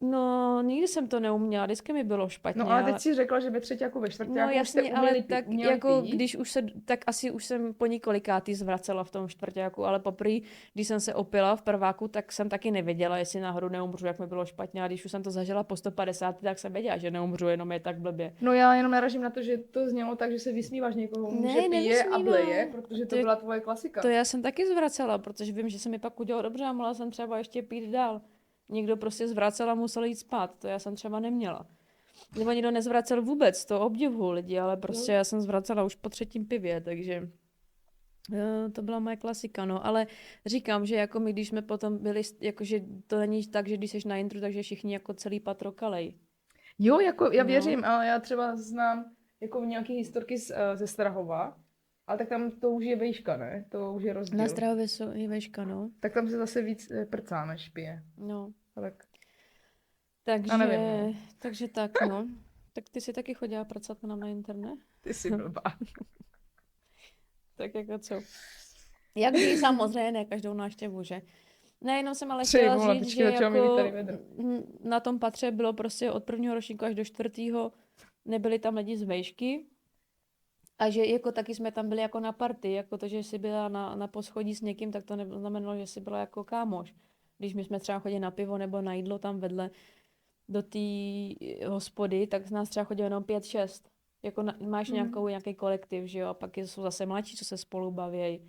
No, nikdy jsem to neuměla, vždycky mi bylo špatně. No ale teď si řekla, že ve třetíku, ve čtvrtáku no, jasně, jste ale tak jako pít. když už tak asi už jsem po několikátý zvracela v tom čtvrtáku, ale poprvé, když jsem se opila v prváku, tak jsem taky nevěděla, jestli náhodou neumřu, jak mi bylo špatně, a když už jsem to zažila po 150, tak jsem věděla, že neumřu, jenom je tak blbě. No já jenom naražím na to, že to znělo tak, že se vysmíváš někoho, že pije a bleje, protože to byla tvoje klasika. To já jsem taky zvracela, protože vím, že se mi pak udělalo dobře a mohla jsem třeba ještě pít dál. Někdo prostě zvracel a musel jít spát, to já jsem třeba neměla. Nebo někdo nezvracel vůbec, to obdivuju lidi, ale prostě já jsem zvracela už po 3. pivě, takže to byla moje klasika, no. Ale říkám, že jako my, když jsme potom byli, jakože to není tak, že když jsi na intru, takže všichni jako celý patro kalej. Jo, jako já věřím, ale já třeba znám jako nějaké historky ze Strahova, ale tak tam to už je vejška, ne? To už je rozdíl. Na Strahově je vejška, no. Tak tam se zase víc prcá, než pije. No. Tak. Takže, nevím, no. Takže tak, no. Tak ty jsi taky chodila pracovat na internet? Ty jsi blbá. Tak jako co? Jak by samozřejmě ne každou návštěvu, že? Ne, jenom jsem ale chtěla říct, že jako na tom patře bylo prostě od 1. ročníku až do 4. nebyli tam lidi z vejšky. A že jako taky jsme tam byli jako na party, jako to, že jsi byla na poschodí s někým, tak to neznamenalo, že jsi byla jako kámoš. Když my jsme třeba chodili na pivo nebo na jídlo tam vedle do té hospody, tak z nás třeba chodilo jenom 5-6. Jako máš nějaký kolektiv, že jo, a pak jsou zase mladší, co se spolu baví.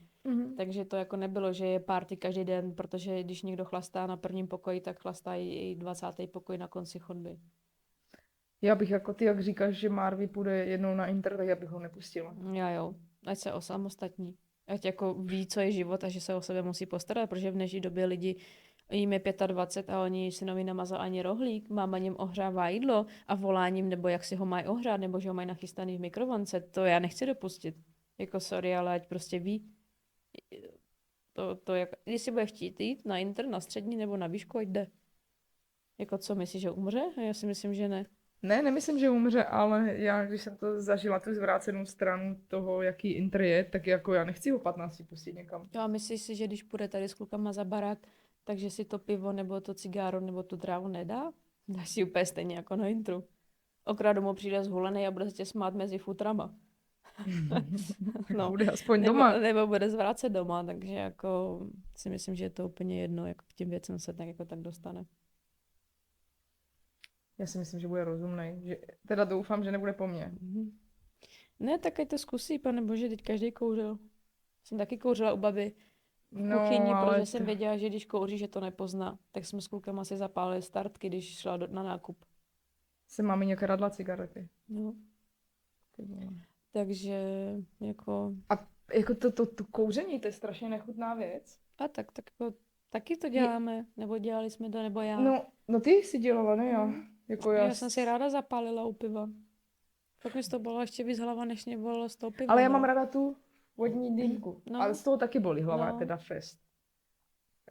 Takže to jako nebylo, že je party každý den, protože když někdo chlastá na 1. pokoji, tak chlastá i 20. pokoj na konci chodby. Já bych jako ty, jak říkáš, že Marvy půjde jednou na Inter, tak já bych ho nepustila. Já jo, ať se osamostatní. Ať jako ví, co je život a že se o sebe musí postarat, protože v dnešní době lidi jim je 25 a oni si nový namazal ani rohlík, máma jim ohřává jídlo a voláním, nebo jak si ho mají ohřát, nebo že ho mají nachystaný v mikrovlnce, to já nechci dopustit. Jako sorry, ale ať prostě ví. To jak, když si bude chtít jít na Inter, na střední nebo na výšku, ať jde. Jako co, myslíš, že umře? Já si myslím, že ne. Ne, nemyslím, že umře, ale já, když jsem to zažila, tu zvrácenou stranu toho, jaký Inter je, tak jako já nechci ho 15 pustit někam. Jo, a myslíš si, že když půjde tady s klukama za barák, takže si to pivo nebo to cigáro nebo tu trávu nedá? Dáš si úplně stejně jako na intru. Okrát domů přijde zhulený a bude se tě smát mezi futrama. No, bude aspoň doma. Nebo bude zvrácet doma, takže jako si myslím, že je to úplně jedno, jak k těm věcem se tak jako tak dostane. Já si myslím, že bude rozumnej. Že, teda doufám, že nebude po mně. Ne, tak ať to zkusí, pane bože, teď každý kouřil. Jsem taky kouřila u babi v kuchyni, protože jsem věděla, že když kouří, že to nepozná. Tak jsme s klukama si zapálili startky, když šla na nákup. Se mamině kradla cigarety. No. Takže jako... A jako to kouření, to je strašně nechutná věc. A tak jako, taky to děláme, nebo dělali jsme to, nebo já. No ty jsi dělala, ne já. Jako já jsem si ráda zapálila u piva. Pak mi to bylo ještě víc hlava, než mě bolelo z toho piva. Ale já mám ráda tu vodní dýmku. No. Ale z toho taky bolí hlava, teda fest.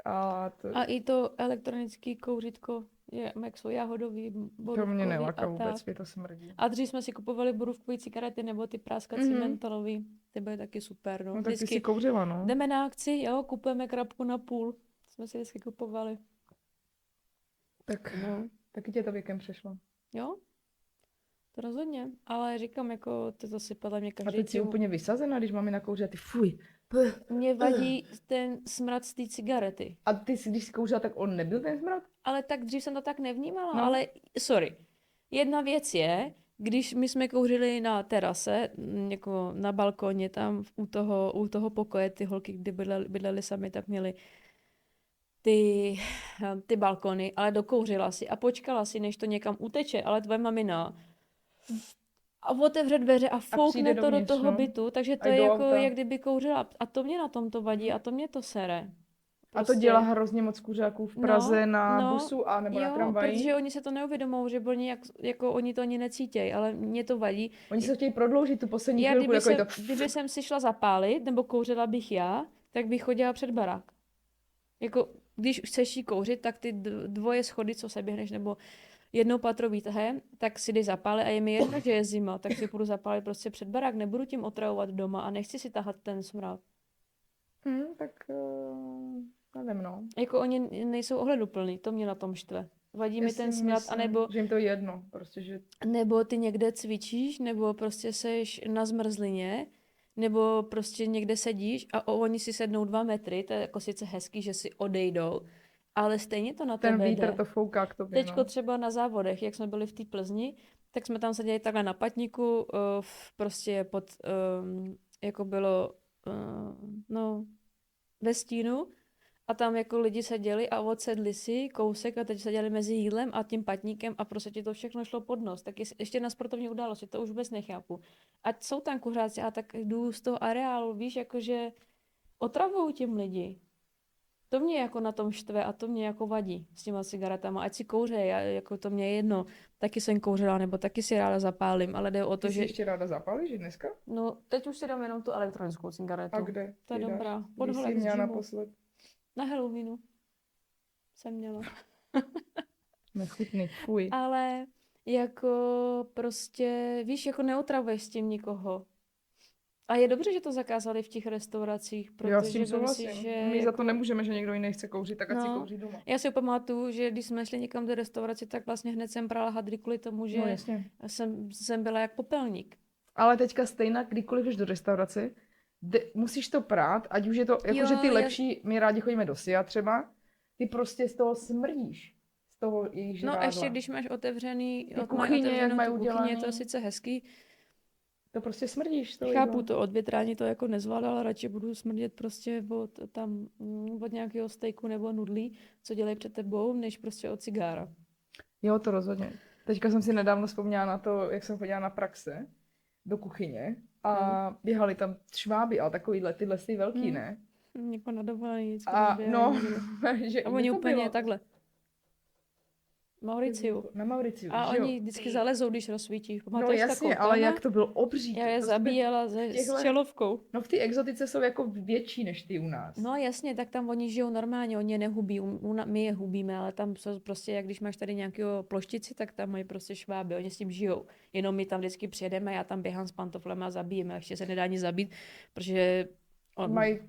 A i to elektronický kouřítko, jak jsou jahodový, borůvkový. To mě nelaká vůbec, mě to smrdí. A dřív jsme si kupovali borůvkový cigarety nebo ty práskací mentolový. Ty byly taky super, no. No tak ty si kouřila, no. Jdeme na akci, jo, kupujeme krabku na půl. Jsme si vždycky kupovali. Tak, taky tě to věkem přešlo. Jo? To rozhodně, ale říkám, jako to si podle mě každý... A teď jsi úplně vysazená, když máme nakouřit a ty fuj. Mně vadí ten smrad z té cigarety. A ty, když jsi kouřila, tak on nebyl ten smrad? Ale tak dřív jsem to tak nevnímala, ale sorry. Jedna věc je, když my jsme kouřili na terase, jako na balkoně tam u toho pokoje, ty holky, kdy bydleli sami, tak měli ty balkony, ale dokouřila si a počkala si, než to někam uteče, ale tvoje mamina a otevře dveře a foukne to do toho bytu, takže to je jako, jak kdyby kouřila. A to mě na tom to vadí a to mě to sere. Prostě. A to dělá hrozně moc kuřáků v Praze na busu a nebo na tramvaji. Protože oni se to neuvědomují, že jako oni to ani necítějí, ale mě to vadí. Oni se chtějí prodloužit tu poslední chvilku. Kdyby jsem si šla zapálit, nebo kouřila bych já, tak bych chodila před barák. Jako, když chceš jí kouřit, tak ty dvoje schody, co se běhneš, nebo jednou patro výtahem, tak si jdeš zapálit a je mi jedno, že je zima, tak si půjdu zapálit prostě před barák, nebudu tím otravovat doma a nechci si tahat ten smrad. Tak nevím, no. Jako oni nejsou ohleduplný, to mě na tom štve. Vadí mi ten smrad, anebo... Že jim to je jedno, prostě, že... Nebo ty někde cvičíš, nebo prostě seš na zmrzlině, nebo prostě někde sedíš a oni si sednou 2 metry, to je jako sice hezký, že si odejdou, ale stejně to na tebe jde. Ten vítr jde. to fouká k tobě, Teďko třeba na závodech, jak jsme byli v té Plzni, tak jsme tam seděli takhle na patníku, prostě jako bylo, ve stínu a tam jako lidi seděli a odsedli si kousek a teď seděli mezi jídlem a tím patníkem a prostě ti to všechno šlo pod nos. Tak ještě na sportovní události, to už vůbec nechápu. Ať jsou tam kuřáci a tak jdu z toho areálu, víš, jakože otravují tím lidi. To mě jako na tom štve a to mě jako vadí s těma cigaretama. Ať si kouřejí, jako to mě je jedno. Taky jsem kouřila, nebo taky si ráda zapálím, ale jde o to, že... Ty ještě ráda zapálíš, že dneska? No, teď už si dám jenom tu elektronickou cigaretu. A kde? To je dobrá. Pod Když jsi měla naposled? Na Halloweenu jsem měla. Nechutný, fuj. Ale jako prostě, víš, jako neotravuješ s tím nikoho. A je dobře, že to zakázali v těch restauracích, protože já s tím souhlasím. My za to nemůžeme, že někdo jiný chce kouřit, tak ať si kouří doma. Já si pamatuju, že když jsme šli někam do restaurace, tak vlastně hned jsem prala hadry kvůli tomu, že jsem byla jak popelník. Ale teďka stejně, kdykoliv jdeš do restaurace, musíš to prát, ať už je to, jakože ty lepší, my rádi chodíme do Sia třeba, ty prostě z toho smrdíš, z toho jejich žrádla. No ještě když máš otevřený kuchyně, jak mají udělaný. Je to sice hezký. To prostě smrdíš. Chápu to, od větrání to jako nezvládala, ale radši budu smrdět prostě od nějakého stejku nebo nudlí, co dělají před tebou, než prostě od cigára. Jo, to rozhodně. Teďka jsem si nedávno vzpomněla na to, jak jsem chodila na praxe do kuchyně a běhali tam šváby, ale takovýhle, tyhle ty velký, ne? Jako na dovolený. A oni úplně takhle. Mauriciu. Na Mauriciu. A oni vždycky zalezou, když rozsvítíš. No jasně, ale jak to bylo obří. Já je zabíjela s čelovkou. No v té exotice jsou jako větší než ty u nás. No jasně, tak tam oni žijou normálně, oni je nehubí, my je hubíme, ale tam jsou prostě, jak když máš tady nějakého ploštici, tak tam mají prostě šváby, oni s tím žijou. Jenom my tam vždycky přijedeme, já tam běhám s pantoflem a zabijeme, a ještě se nedá ani zabít, protože mají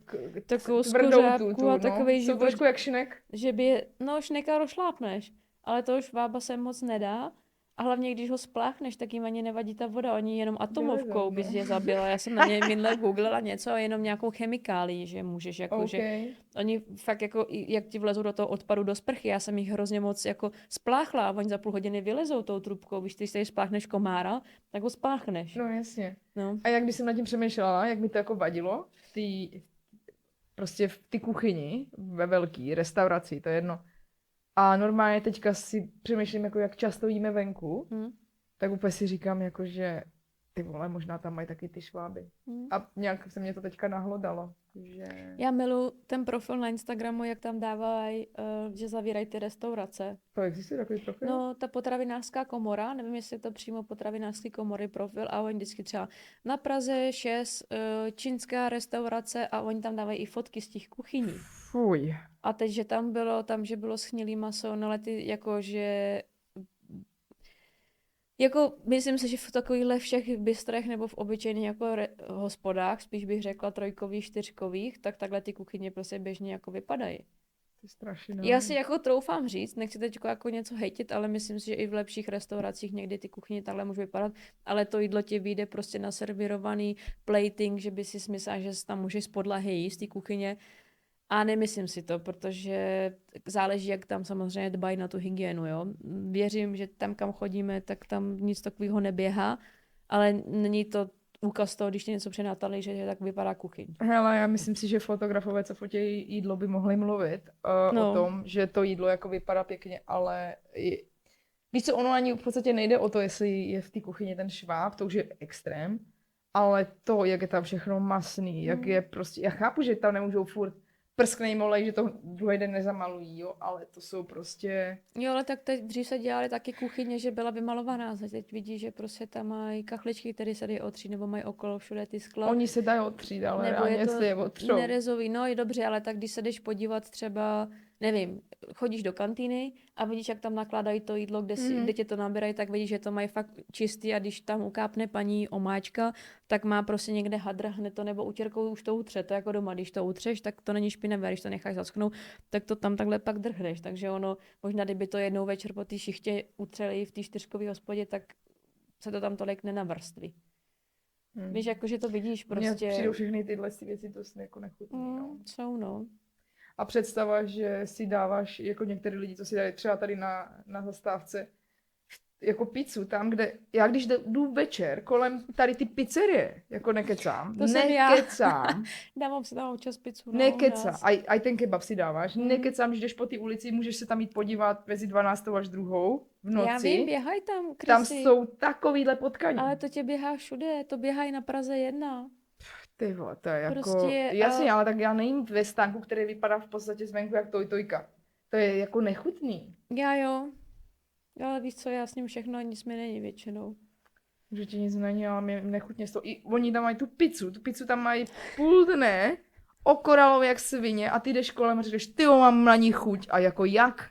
takovou skuřápku a takovej život. Jsou trošku jak šnek. Že by, Šneka rošlápneš. Ale to už vába se moc nedá A hlavně, když ho spláchneš, tak jim ani nevadí ta voda, oni jenom atomovkou bys je zabila. Já jsem na něj minule googlila něco a jenom nějakou chemikálii, že můžeš, jako, že oni fakt jako, jak ti vlezou do toho odpadu do sprchy, já jsem jich hrozně moc jako spláchla a oni za půl hodiny vylezou tou trubkou, víš, když se spláchneš komára, tak ho spláchneš. No jasně. No. A jak když jsem nad tím přemýšlela, jak mi to jako vadilo prostě v té kuchyni, ve velký restauraci, to je jedno. A normálně teďka si přemýšlím, jako jak často jíme venku, tak úplně si říkám, jako že ty vole, možná tam mají taky ty šváby. A nějak se mě to teďka nahlodalo. Že... Já miluji ten profil na Instagramu, jak tam dávají, že zavírají ty restaurace. To existuje takový profil? No, ta potravinářská komora, nevím, jestli je to přímo potravinářský komory profil, a oni vždycky třeba na Praze 6 čínská restaurace a oni tam dávají i fotky z těch kuchyní. Fuj. A teď, že tam bylo schnilý maso, no ale ty jakože... Jako, myslím si, že v takovýchhle všech bistrech nebo v obyčejných jako hospodách, spíš bych řekla trojkových, čtyřkových, tak takhle ty kuchyně prostě běžně jako vypadají. To je strašně. Já si jako troufám říct, nechci teď jako něco hejtit, ale myslím si, že i v lepších restauracích někdy ty kuchyně takhle můžou vypadat, ale to jídlo ti vyjde prostě naservirovaný plating, že by si myslela, že tam můžeš z podlahy jíst ty kuchyně. A nemyslím si to, protože záleží, jak tam samozřejmě dbají na tu hygienu, jo. Věřím, že tam, kam chodíme, tak tam nic takového neběhá, ale není to úkaz toho, když ti něco přenatali, že tak vypadá kuchyň. Hele, já myslím si, že fotografové, co fotí jídlo, by mohli mluvit o tom, že to jídlo jako vypadá pěkně, ale víš co, ono ani v podstatě nejde o to, jestli je v té kuchyni ten šváb, to už je extrém, ale to, jak je tam všechno masný, jak je prostě, já chápu, že tam nemůžou furt prsknej molej, že to druhý den nezamalují, jo, ale to jsou prostě... Jo, ale tak teď dřív se dělaly taky kuchyně, že byla vymalovaná, teď vidíš, že prostě tam mají kachličky, které se dají otřít, nebo mají okolo všude ty skla. Oni se dají otřít, ale nebo je to je otřou. nerezový, no je dobře, ale tak když se jdeš podívat třeba, nevím, chodíš do kantýny a vidíš, jak tam nakládají to jídlo, kde tě to nabírají, tak vidíš, že to mají fakt čistý a když tam ukápne paní omáčka, tak má prostě někde hadr, hned to nebo utěrkou už to utře, to jako doma, když to utřeš, tak to není špinavé, když to necháš zaschnout, tak to tam takhle pak drhneš, takže ono, možná kdyby to jednou večer po té šichtě utřeli v té čtyřkové hospodě, tak se to tam tolik nenavrství. Víš, jakože to vidíš prostě. Mně přijdou všechny tyhle věci, to je jako nechutný, no. Jsou, no. A představa, že si dáváš, jako některý lidi, co si dají třeba tady na zastávce, jako pizzu tam, kde, já když jdu večer kolem tady ty pizzerie, jako nekecám, to nekecám. Dávám si tam občas pizzu. No, nekecám, aj ten kebab si dáváš, nekecám, když jdeš po té ulici, můžeš se tam jít podívat mezi 12. až 2. v noci. Já vím, běhají tam, krysy. Tam jsou takovýhle potkaní. Ale to tě běhá všude, to běhají na Praze 1. Ty vole, to je jako, prostě, jasně, ale tak já nejím ve stánku, který vypadá v podstatě zvenku jak tojtojka. To je jako nechutný. Já jo. Ale víš co, já s ním všechno, nic mi není většinou. Že ti nic není, ale mě nechutně z toho. I oni tam mají tu pizzu tam mají půl dne, okoralou jak svině a ty jdeš kolem a říkáš, tyjo, mám na ní chuť. A jako jak?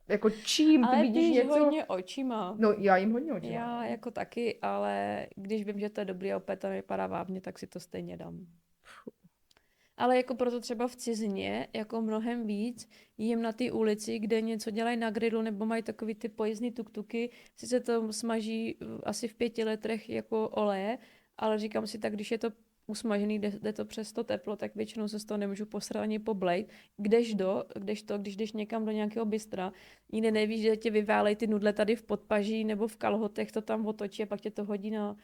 Jako čím? Ale ty vidíš něco? hodně očima. No já jim hodně očima. Já jako taky, ale když vím, že to je dobrý a opět to nevypadá vábně, tak si to stejně dám. Ale jako proto třeba v cizině, jako mnohem víc, jim na té ulici, kde něco dělají na grilu, nebo mají takový ty pojízdný tuktuky, sice to smaží asi v 5 litrech jako oleje, ale říkám si tak, když je to usmažený, jde to přes to teplo, tak většinou se z toho nemůžu posrat ani poblejt. Když jdeš někam do nějakého bystra, nikdy nevíš, že tě vyválej ty nudle tady v podpaží nebo v kalhotech, to tam otočí a pak tě to hodí na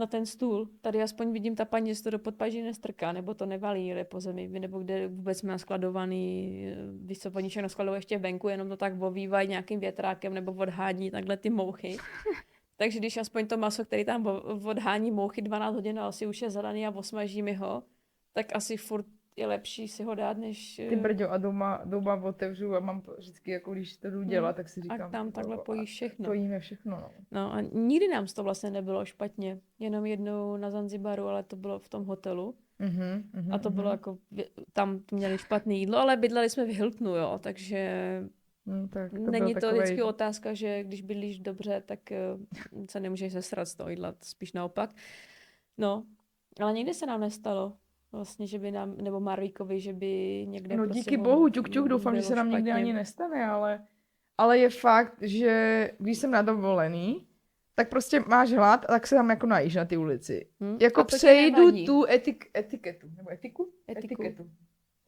ten stůl. Tady aspoň vidím, ta paní, že to do podpaží nestrká, nebo to nevalí po zemi, nebo kde vůbec má skladovaný, víš co, oni všechno skladují ještě venku, jenom to tak ovývají nějakým větrákem nebo odhání takhle ty mouchy. Takže když aspoň to maso, který tam odhání mouchy 12 hodin, ale asi už je zelený a osmaží mi ho, tak asi furt je lepší si ho dát, než... Ty brďo, a doma otevřu a mám vždycky, jako když to jdu dělat, tak si říkám... A tam takhle pojíš všechno. To jíme všechno, no. No a nikdy nám to vlastně nebylo špatně. Jenom jednou na Zanzibaru, ale to bylo v tom hotelu. A to bylo jako... Tam měli špatné jídlo, ale bydleli jsme v Hiltonu, jo, takže... tak to není to vždycky otázka, že když bydlíš dobře, tak se nemůžeš sesrat z toho jídla, spíš naopak. No, ale nikdy se nám nestalo. Vlastně, že by nám, nebo Marvíkovi, že by někde... No prostě díky bohu, ťuk, doufám, že se nám nikdy ani nestane, ale ale je fakt, že když jsem na dovolený, tak prostě máš hlad a tak se tam jako najíš na ty ulici. Jako přejdu tu etiketu, nebo etiku? Etiketu.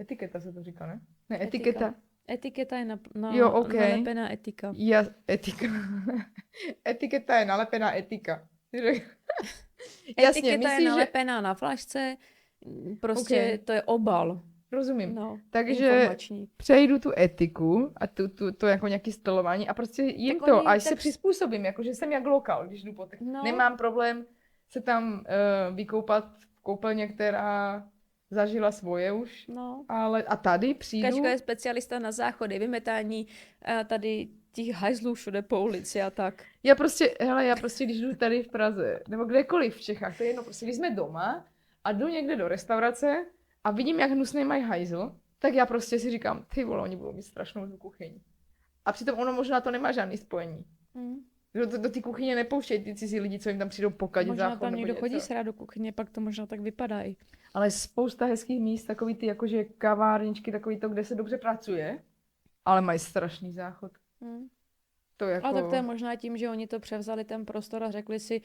Etiketa se to říká, ne? Ne, etiketa. Etiketa je nalepená etika. Etika. Etiketa je nalepená etika. Jasně, etiketa je nalepená na flašce, prostě to je obal. Rozumím. No, takže přejdu tu etiku a to jako nějaký stylování a prostě jim tak to, až se přizpůsobím, jakože jsem jak lokal, když jdu po tak. No. Nemám problém se tam vykoupat v koupelně, která zažila svoje už, ale a tady přijdu... Kačka je specialista na záchody, vymetání tady těch hajzlů všude po ulici a tak. Já prostě, když jdu tady v Praze, nebo kdekoliv v Čechách, to je jedno, prostě když jsme doma a jdu někde do restaurace a vidím, jak hnusný mají hajzl, tak já prostě si říkám, ty vole, oni budou mít strašnou tu kuchyni. A přitom ono možná to nemá žádný spojení. Do té kuchyně nepouštějí ty cizí lidi, co jim tam přijdou pokadit záchod. Možná tam někdo chodí srát do kuchyně, pak to možná tak vypadá i. Ale spousta hezkých míst, takový ty jakože kavárničky, takový to, kde se dobře pracuje, ale mají strašný záchod. To jako... A tak to je možná tím, že oni to převzali ten prostor a řekli si,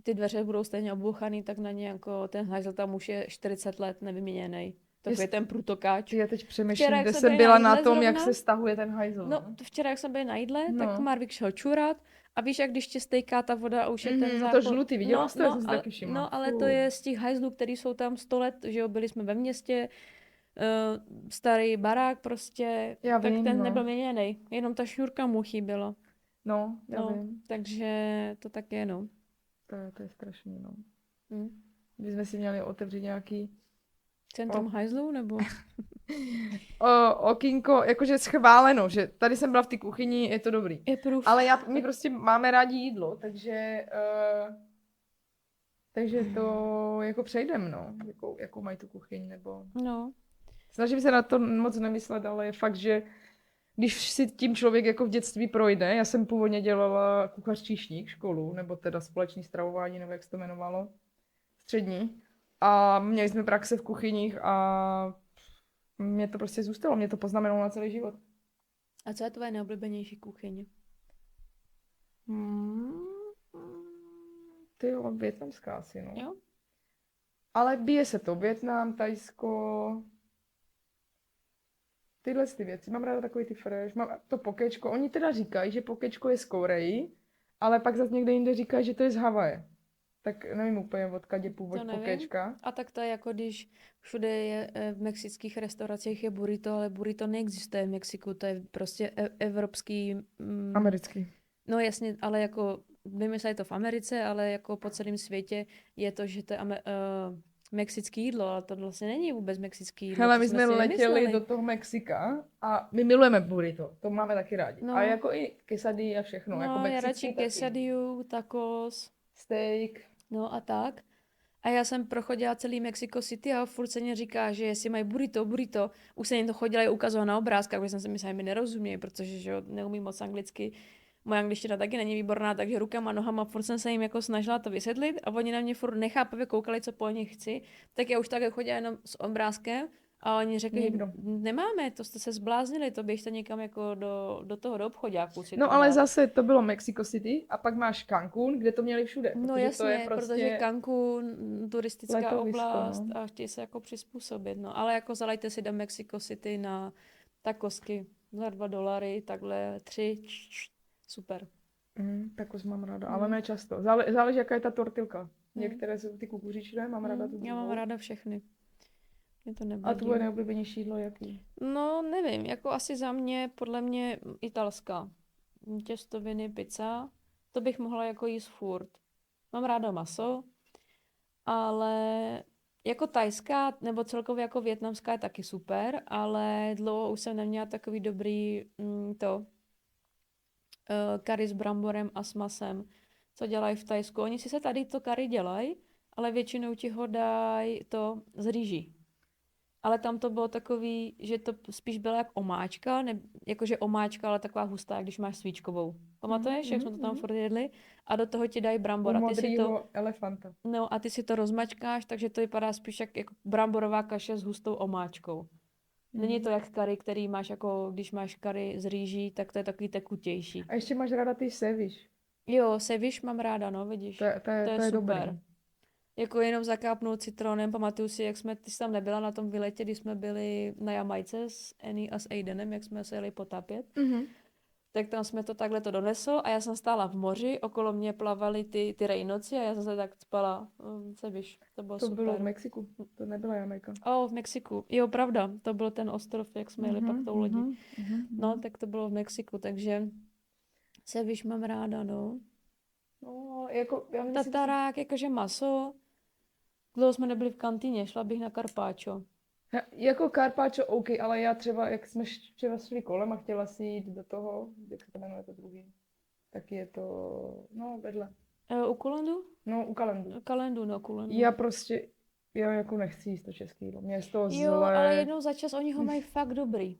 ty dveře budou stejně obouchaný, tak na ně jako ten hajzl tam už je 40 let nevyměněný. Takový ten průtokáč. Já teď přemýšlím, kde jsem byla na tom, zrovna, jak se stahuje ten hajzl. No, včera, jak jsem byla na jídle, tak Marvik šel čurat a víš, jak když tě stejká ta voda a už je ten záchod. To žlutý, viděla jsi to? Já jsem taky všimla. No, ale to je z těch hajzlů, který jsou tam 100 let, že jo, byli jsme ve městě, starý barák prostě, já tak vím, ten nebyl měněný, jenom ta šňůrka mu chyběla. No, já vím. Takže to tak je, no. To je strašný, no. My jsme si měli otevřít nějaký... Centrum hajzlů, nebo? Okýnko, jakože schváleno, že tady jsem byla v té kuchyni, je to dobrý. Je proof. Ale my prostě máme rádi jídlo, takže to jako přejdem, no. Jakou mají tu kuchyň, nebo... No. Snažím se na to moc nemyslet, ale je fakt, že když si tím člověk jako v dětství projde, já jsem původně dělala kuchař-číšník školu, nebo teda společné stravování, nebo jak se to jmenovalo, střední. A měli jsme praxe v kuchyních a mě to prostě zůstalo, mě to poznamenalo na celý život. A co je tvoje nejoblíbenější kuchyň? Tyjo, vietnamská asi, no. Jo? Ale bije se to, Vietnam, Thajsko, tyhle ty věci. Mám ráda takový ty fresh, mám to pokečko. Oni teda říkají, že pokečko je z Koreji, ale pak zase někde jinde říkají, že to je z Havaje. Tak nevím úplně, odkud je původ pokečka. A tak to je jako když všude je v mexických restauracích je burrito, ale burrito neexistuje v Mexiku, to je prostě evropský... Americký. No jasně, ale jako vymysleli to v Americe, ale jako po celém světě je to, že to je mexický jídlo, ale to vlastně není vůbec mexický jídlo. Hele, my jsme letěli do toho Mexika a my milujeme burrito, to máme taky rádi. No. A jako i quesadilla a všechno. No, jako já radši quesadillu, tacos. Steak. No a tak. A já jsem prochodila celý Mexico City a furt se mě říká, že jestli mají burrito. Už se jim to chodila i ukazovat na obrázkách, protože jsem si myslela, že mi nerozumějí, protože že neumím moc anglicky. Moje angličtina taky není výborná, takže rukama, nohama, furt jsem se jim jako snažila to vysvětlit a oni na mě furt nechápavě koukali, co po nich chci. Tak já už tak chodila jenom s obrázkem a oni řekli, nemáme, to jste se zbláznili, to běžte někam jako do toho do obchoďáku. No ale zase to bylo Mexico City a pak máš Cancún, kde to měli všude. No jasně, to je prostě protože Cancún, turistická oblast a chtějí se jako přizpůsobit. No ale jako zalejte si do Mexico City na takosky za $2, takhle 3, super. Takos mám ráda, ale ne často. Záleží, jaká je ta tortilka. Některé jsou ty kukuřičné, mám ráda tu. Já mám ráda všechny. Mě to nevadí. A tvoje nejoblíbenější jídlo jaký? No, nevím, jako asi za mě, podle mě italská. Těstoviny, pizza, to bych mohla jako jíst furt. Mám ráda maso, ale jako thajská, nebo celkově jako vietnamská je taky super, ale dlouho už jsem neměla takový dobrý curry s bramborem a s masem, co dělají v Thajsku. Oni si se tady to curry dělají, ale většinou ti ho dají to z rýží. Ale tam to bylo takový, že to spíš byla jak omáčka, jakože omáčka, ale taková hustá, jak když máš svíčkovou. Pamatuješ, jak jsme to tam furt jedli? A do toho ti dají brambor. A ty si to elefanta. No a ty si to rozmačkáš, takže to vypadá spíš jako bramborová kaše s hustou omáčkou. Není to jak curry, který máš jako, když máš curry z rýží, tak to je takový tekutější. A ještě máš ráda ty seviš. Jo, seviš mám ráda, no, vidíš. To je super. dobrý. Jako jenom zakápnout citronem, pamatuju si, ty jsi tam nebyla na tom výletě, když jsme byli na Jamajce s Annie a s Aidenem, jak jsme se jeli potápět. Tak tam jsme to takhle to donesl a já jsem stála v moři, okolo mě plavaly ty rejnoci a já jsem se tak spala. Seviš, to bylo super. To bylo v Mexiku, to nebyla Jamajka. V Mexiku. Jo, pravda, to byl ten ostrov, jak jsme jeli pak tou lodí. No, tak to bylo v Mexiku, takže seviš mám ráda, no. No, jako, já myslím, Tatarák, jakože maso. Dlouho jsme nebyli v kantýně, šla bych na carpaccio. Jako carpaccio, OK, ale já třeba, jak jsme včera šli kolem a chtěla si jít do toho, jak se to jmenuje to druhý, tak je to, no, vedle. U Kulendu? No, u Kalendu. Kulendu. Já jako nechci jíst to český jídlo, mě je z toho zlé. Jo, ale jednou za čas oni ho mají fakt dobrý.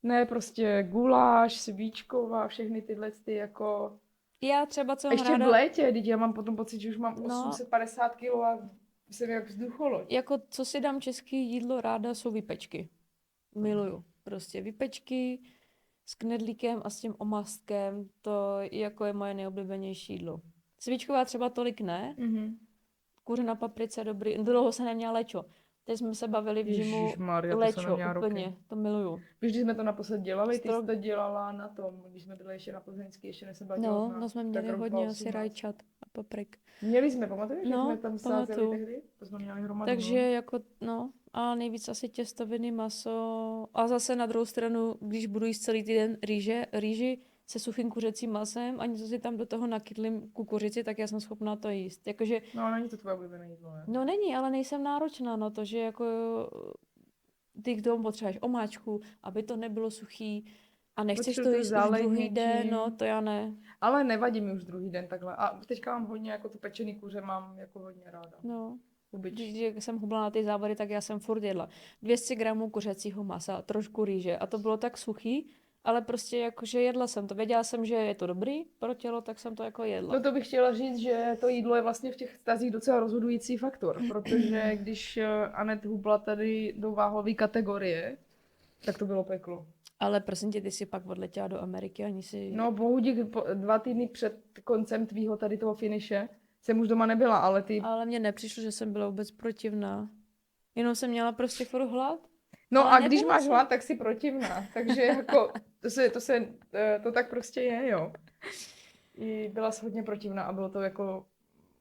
Ne, prostě guláš, svíčková, všechny tyhle ty jako... Já třeba co ještě ráda... v létě, teď já mám potom pocit, že už mám 850 kg a jsem jak vzducholoď. Jako co si dám český jídlo ráda, jsou vypečky. Miluju. Prostě vypečky s knedlíkem a s tím omastkem, to jako je moje nejoblíbenější jídlo. Svíčková třeba tolik ne. Kuře na paprice dobrý. Dlouho se neměla lečo. Teď jsme se bavili v žimu lečo, úplně. Roky. To miluju. Víš, když jsme to naposled dělali, ty jsi to dělala na tom, když jsme byli ještě na Plzeňský, ještě než jsem byla těhotná. No jsme měli hodně asi rajčat a paprik. Měli jsme, pamatuješ, že jsme tam sázeli tehdy? To jsme měli hromadu. Takže jako, a nejvíc asi těstoviny, maso. A zase na druhou stranu, když budu jíst celý týden rýži se suchým kuřecím masem a něco si tam do toho nakytlím kukuřici, tak já jsem schopná to jíst. Jakože... No, není to tvoje oblíbené jídlo, ne? No není, ale nejsem náročná na to, že jako ty k tomu potřebuješ omáčku, aby to nebylo suchý a nechceš to jíst už druhý den, no to já ne. Ale nevadí mi už druhý den takhle. A teďka mám hodně, jako to pečený kuře mám jako hodně ráda. No. Když jsem hubla na ty závody, tak já jsem furt jedla 200 gramů kuřecího masa, trošku rýže a to bylo tak suchý, ale prostě jakože jedla jsem to. Věděla jsem, že je to dobrý pro tělo, tak jsem to jako jedla. No to bych chtěla říct, že to jídlo je vlastně v těch vztazích docela rozhodující faktor, protože když Anet hubla tady do váhové kategorie, tak to bylo peklo. Ale prosím tě, ty jsi pak odletěla do Ameriky, ani si... No bohudík 2 týdny před koncem tvýho tady toho finiše jsem už doma nebyla, ale ty... Ale mně nepřišlo, že jsem byla vůbec protivná. Jenom jsem měla prostě furt hlad. No a když máš hlad, tak jsi protivná. Takže jako to tak prostě je, jo. I byla jsi hodně protivná a bylo to jako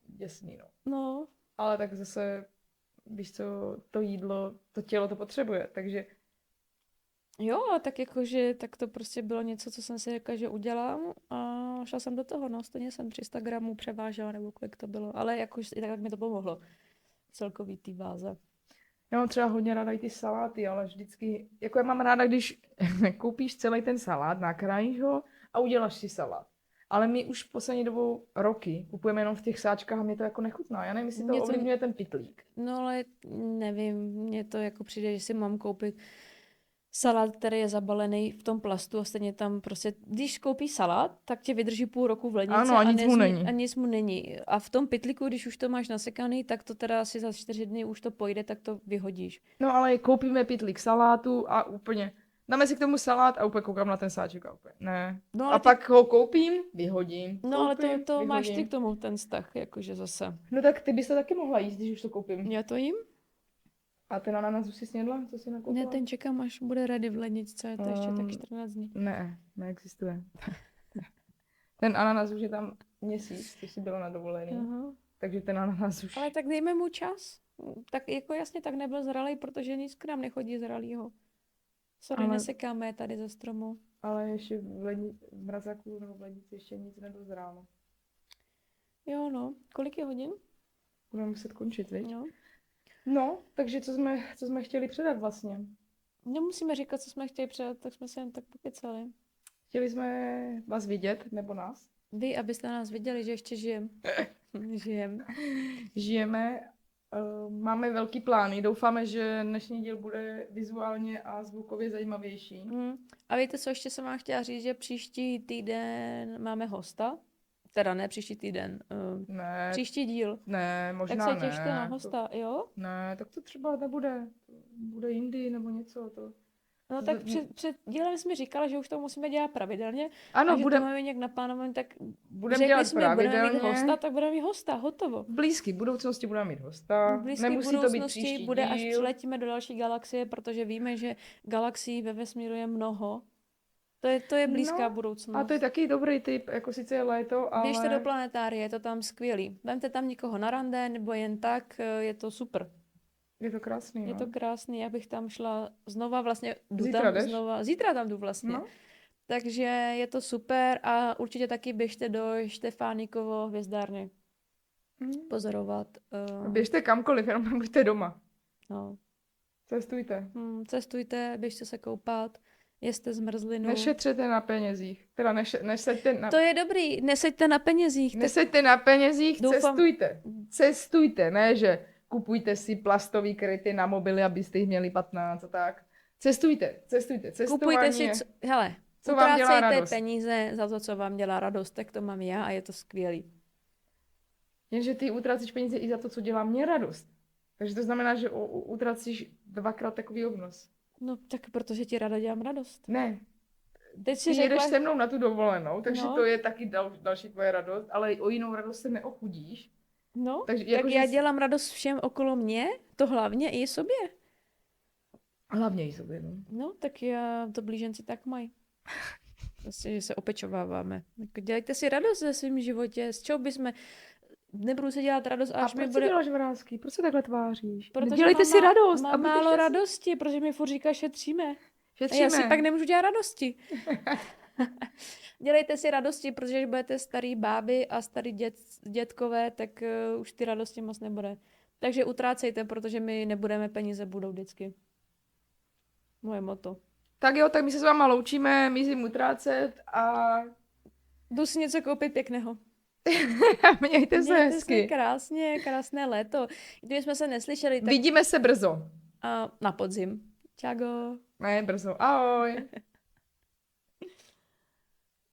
děsný, no. No. Ale tak zase, víš co, to jídlo, to tělo to potřebuje, takže... Jo, tak jakože, tak to prostě bylo něco, co jsem si řekla, že udělám a šla jsem do toho, no, stejně jsem 300 gramů převážela, nebo kolik to bylo, ale jakož i tak mi to pomohlo, celkový té váze. Já mám třeba hodně ráda i ty saláty, ale vždycky, jako já mám ráda, když koupíš celý ten salát, nakrájíš ho a uděláš si salát. Ale my už poslední dobou roky kupujeme jenom v těch sáčkách a mě to jako nechutná. Já nevím, jestli to ovlivňuje ten pytlík. No ale nevím, mně to jako přijde, že si mám koupit salát, který je zabalený v tom plastu a stejně tam prostě, když koupíš salát, tak tě vydrží půl roku v lednici a nic mu není. A v tom pytlíku, když už to máš nasekaný, tak to teda asi za 4 dny už to pojde, tak to vyhodíš. No ale koupíme pytlík salátu a úplně, dáme si k tomu salát a úplně koukám na ten sáček a úplně, ne. No, a pak ho koupím, vyhodím. No ale to vyhodím. Máš ty k tomu ten vztah, jakože zase. No tak ty bys to taky mohla jíst, když už to koupím. Já to jim? A ten ananas už jsi snědla? Co jsi nakoupila? Ne, ten čekám, až bude ready v ledničce, je to ještě tak 14 dní. Ne, neexistuje. Ten ananas už je tam měsíc, když jsi byla na dovolený. Takže ten ananas už... Ale tak dejme mu čas. Tak jako jasně tak nebyl zralý, protože nic k nám nechodí zralýho. Sorry, nesekáme tady ze stromu. Ale ještě v mrazáku nebo v lednici ještě nic nedozrálo. Jo, no. Kolik je hodin? Budeme muset končit, viď? No. No, takže co jsme chtěli předat vlastně? Nemusíme říkat, co jsme chtěli předat, tak jsme se jen tak pokecali. Chtěli jsme vás vidět, nebo nás? Vy, abyste nás viděli, že ještě žijeme. Žijeme. Máme velký plány. Doufáme, že dnešní díl bude vizuálně a zvukově zajímavější. A víte, co ještě jsem vám chtěla říct, že příští týden máme hosta. Teda ne příští týden. Ne. Příští díl. Ne, možná tak se těšte na hosta, jo? Ne, tak to třeba nebude. Bude jindy nebo něco. To No tak před dílem jsi mi říkala, že už to musíme dělat pravidelně. Ano, a že to máme nějak naplánované, tak budeme dělat pravidelně. Budeme mít hosta, tak budeme mít hosta, hotovo. V blízké budoucnosti budeme mít hosta. V blízké budoucnosti to bude, až přiletíme do další galaxie, protože víme, že galaxií ve vesmíru je mnoho. To je blízká budoucnost. A to je taky dobrý tip, jako sice je léto, ale... Běžte do planetárie, je to tam skvělý. Vemte tam někoho na rande, nebo jen tak, je to super. Je to krásný, no. Je to krásný, já bych tam šla znova, vlastně zítra tam jdu vlastně. No. Takže je to super a určitě taky běžte do Štefánikovo hvězdárny. Pozorovat. Běžte kamkoliv, jenom nebuďte doma. No. Cestujte. Běžte se koupat, jeste zmrzlinu. Nešetřete na penězích. Teda neseďte na... To je dobrý, neseďte na penězích. Neseďte na penězích, Cestujte, ne že kupujte si plastový kryty na mobily, abyste jich měli 15 a tak. Cestujte. Kupujte si, co vám dělá radost. Peníze za to, co vám dělá radost, tak to mám já a je to skvělý. Jenže ty utracíš peníze i za to, co dělá mě radost. Takže to znamená, že utracíš 2x takový obnos. No tak protože ti ráda dělám radost. Ne. Teď si jedeš se mnou na tu dovolenou, takže to je taky další tvoje radost, ale o jinou radost se neochudíš. No, takže, tak já dělám radost všem okolo mě, to hlavně i sobě. Hlavně i sobě, no. No, tak to blíženci tak mají. Vlastně, že se opečováváme. Dělejte si radost ve svém životě, z čeho bychom... Nebudu si dělat radost, až mi bude... A proč děláš vrásky? Proč se takhle tváříš? Protože dělejte si radost. Mám málo radosti, protože mi furt říká šetříme. A já si pak nemůžu dělat radosti. Dělejte si radosti, protože když budete starý báby a starý dětkové, tak už ty radosti moc nebude. Takže utrácejte, protože my nebudeme, peníze budou vždycky. Moje motto. Tak jo, tak my se s váma loučíme, mizím utrácet a... Jdu si něco koupit pěkného. Mějte se hezky. Krásné léto. Kdyby jsme se neslyšeli, tak... Vidíme se brzo. Na podzim. Čago. Ne, brzo. Ahoj.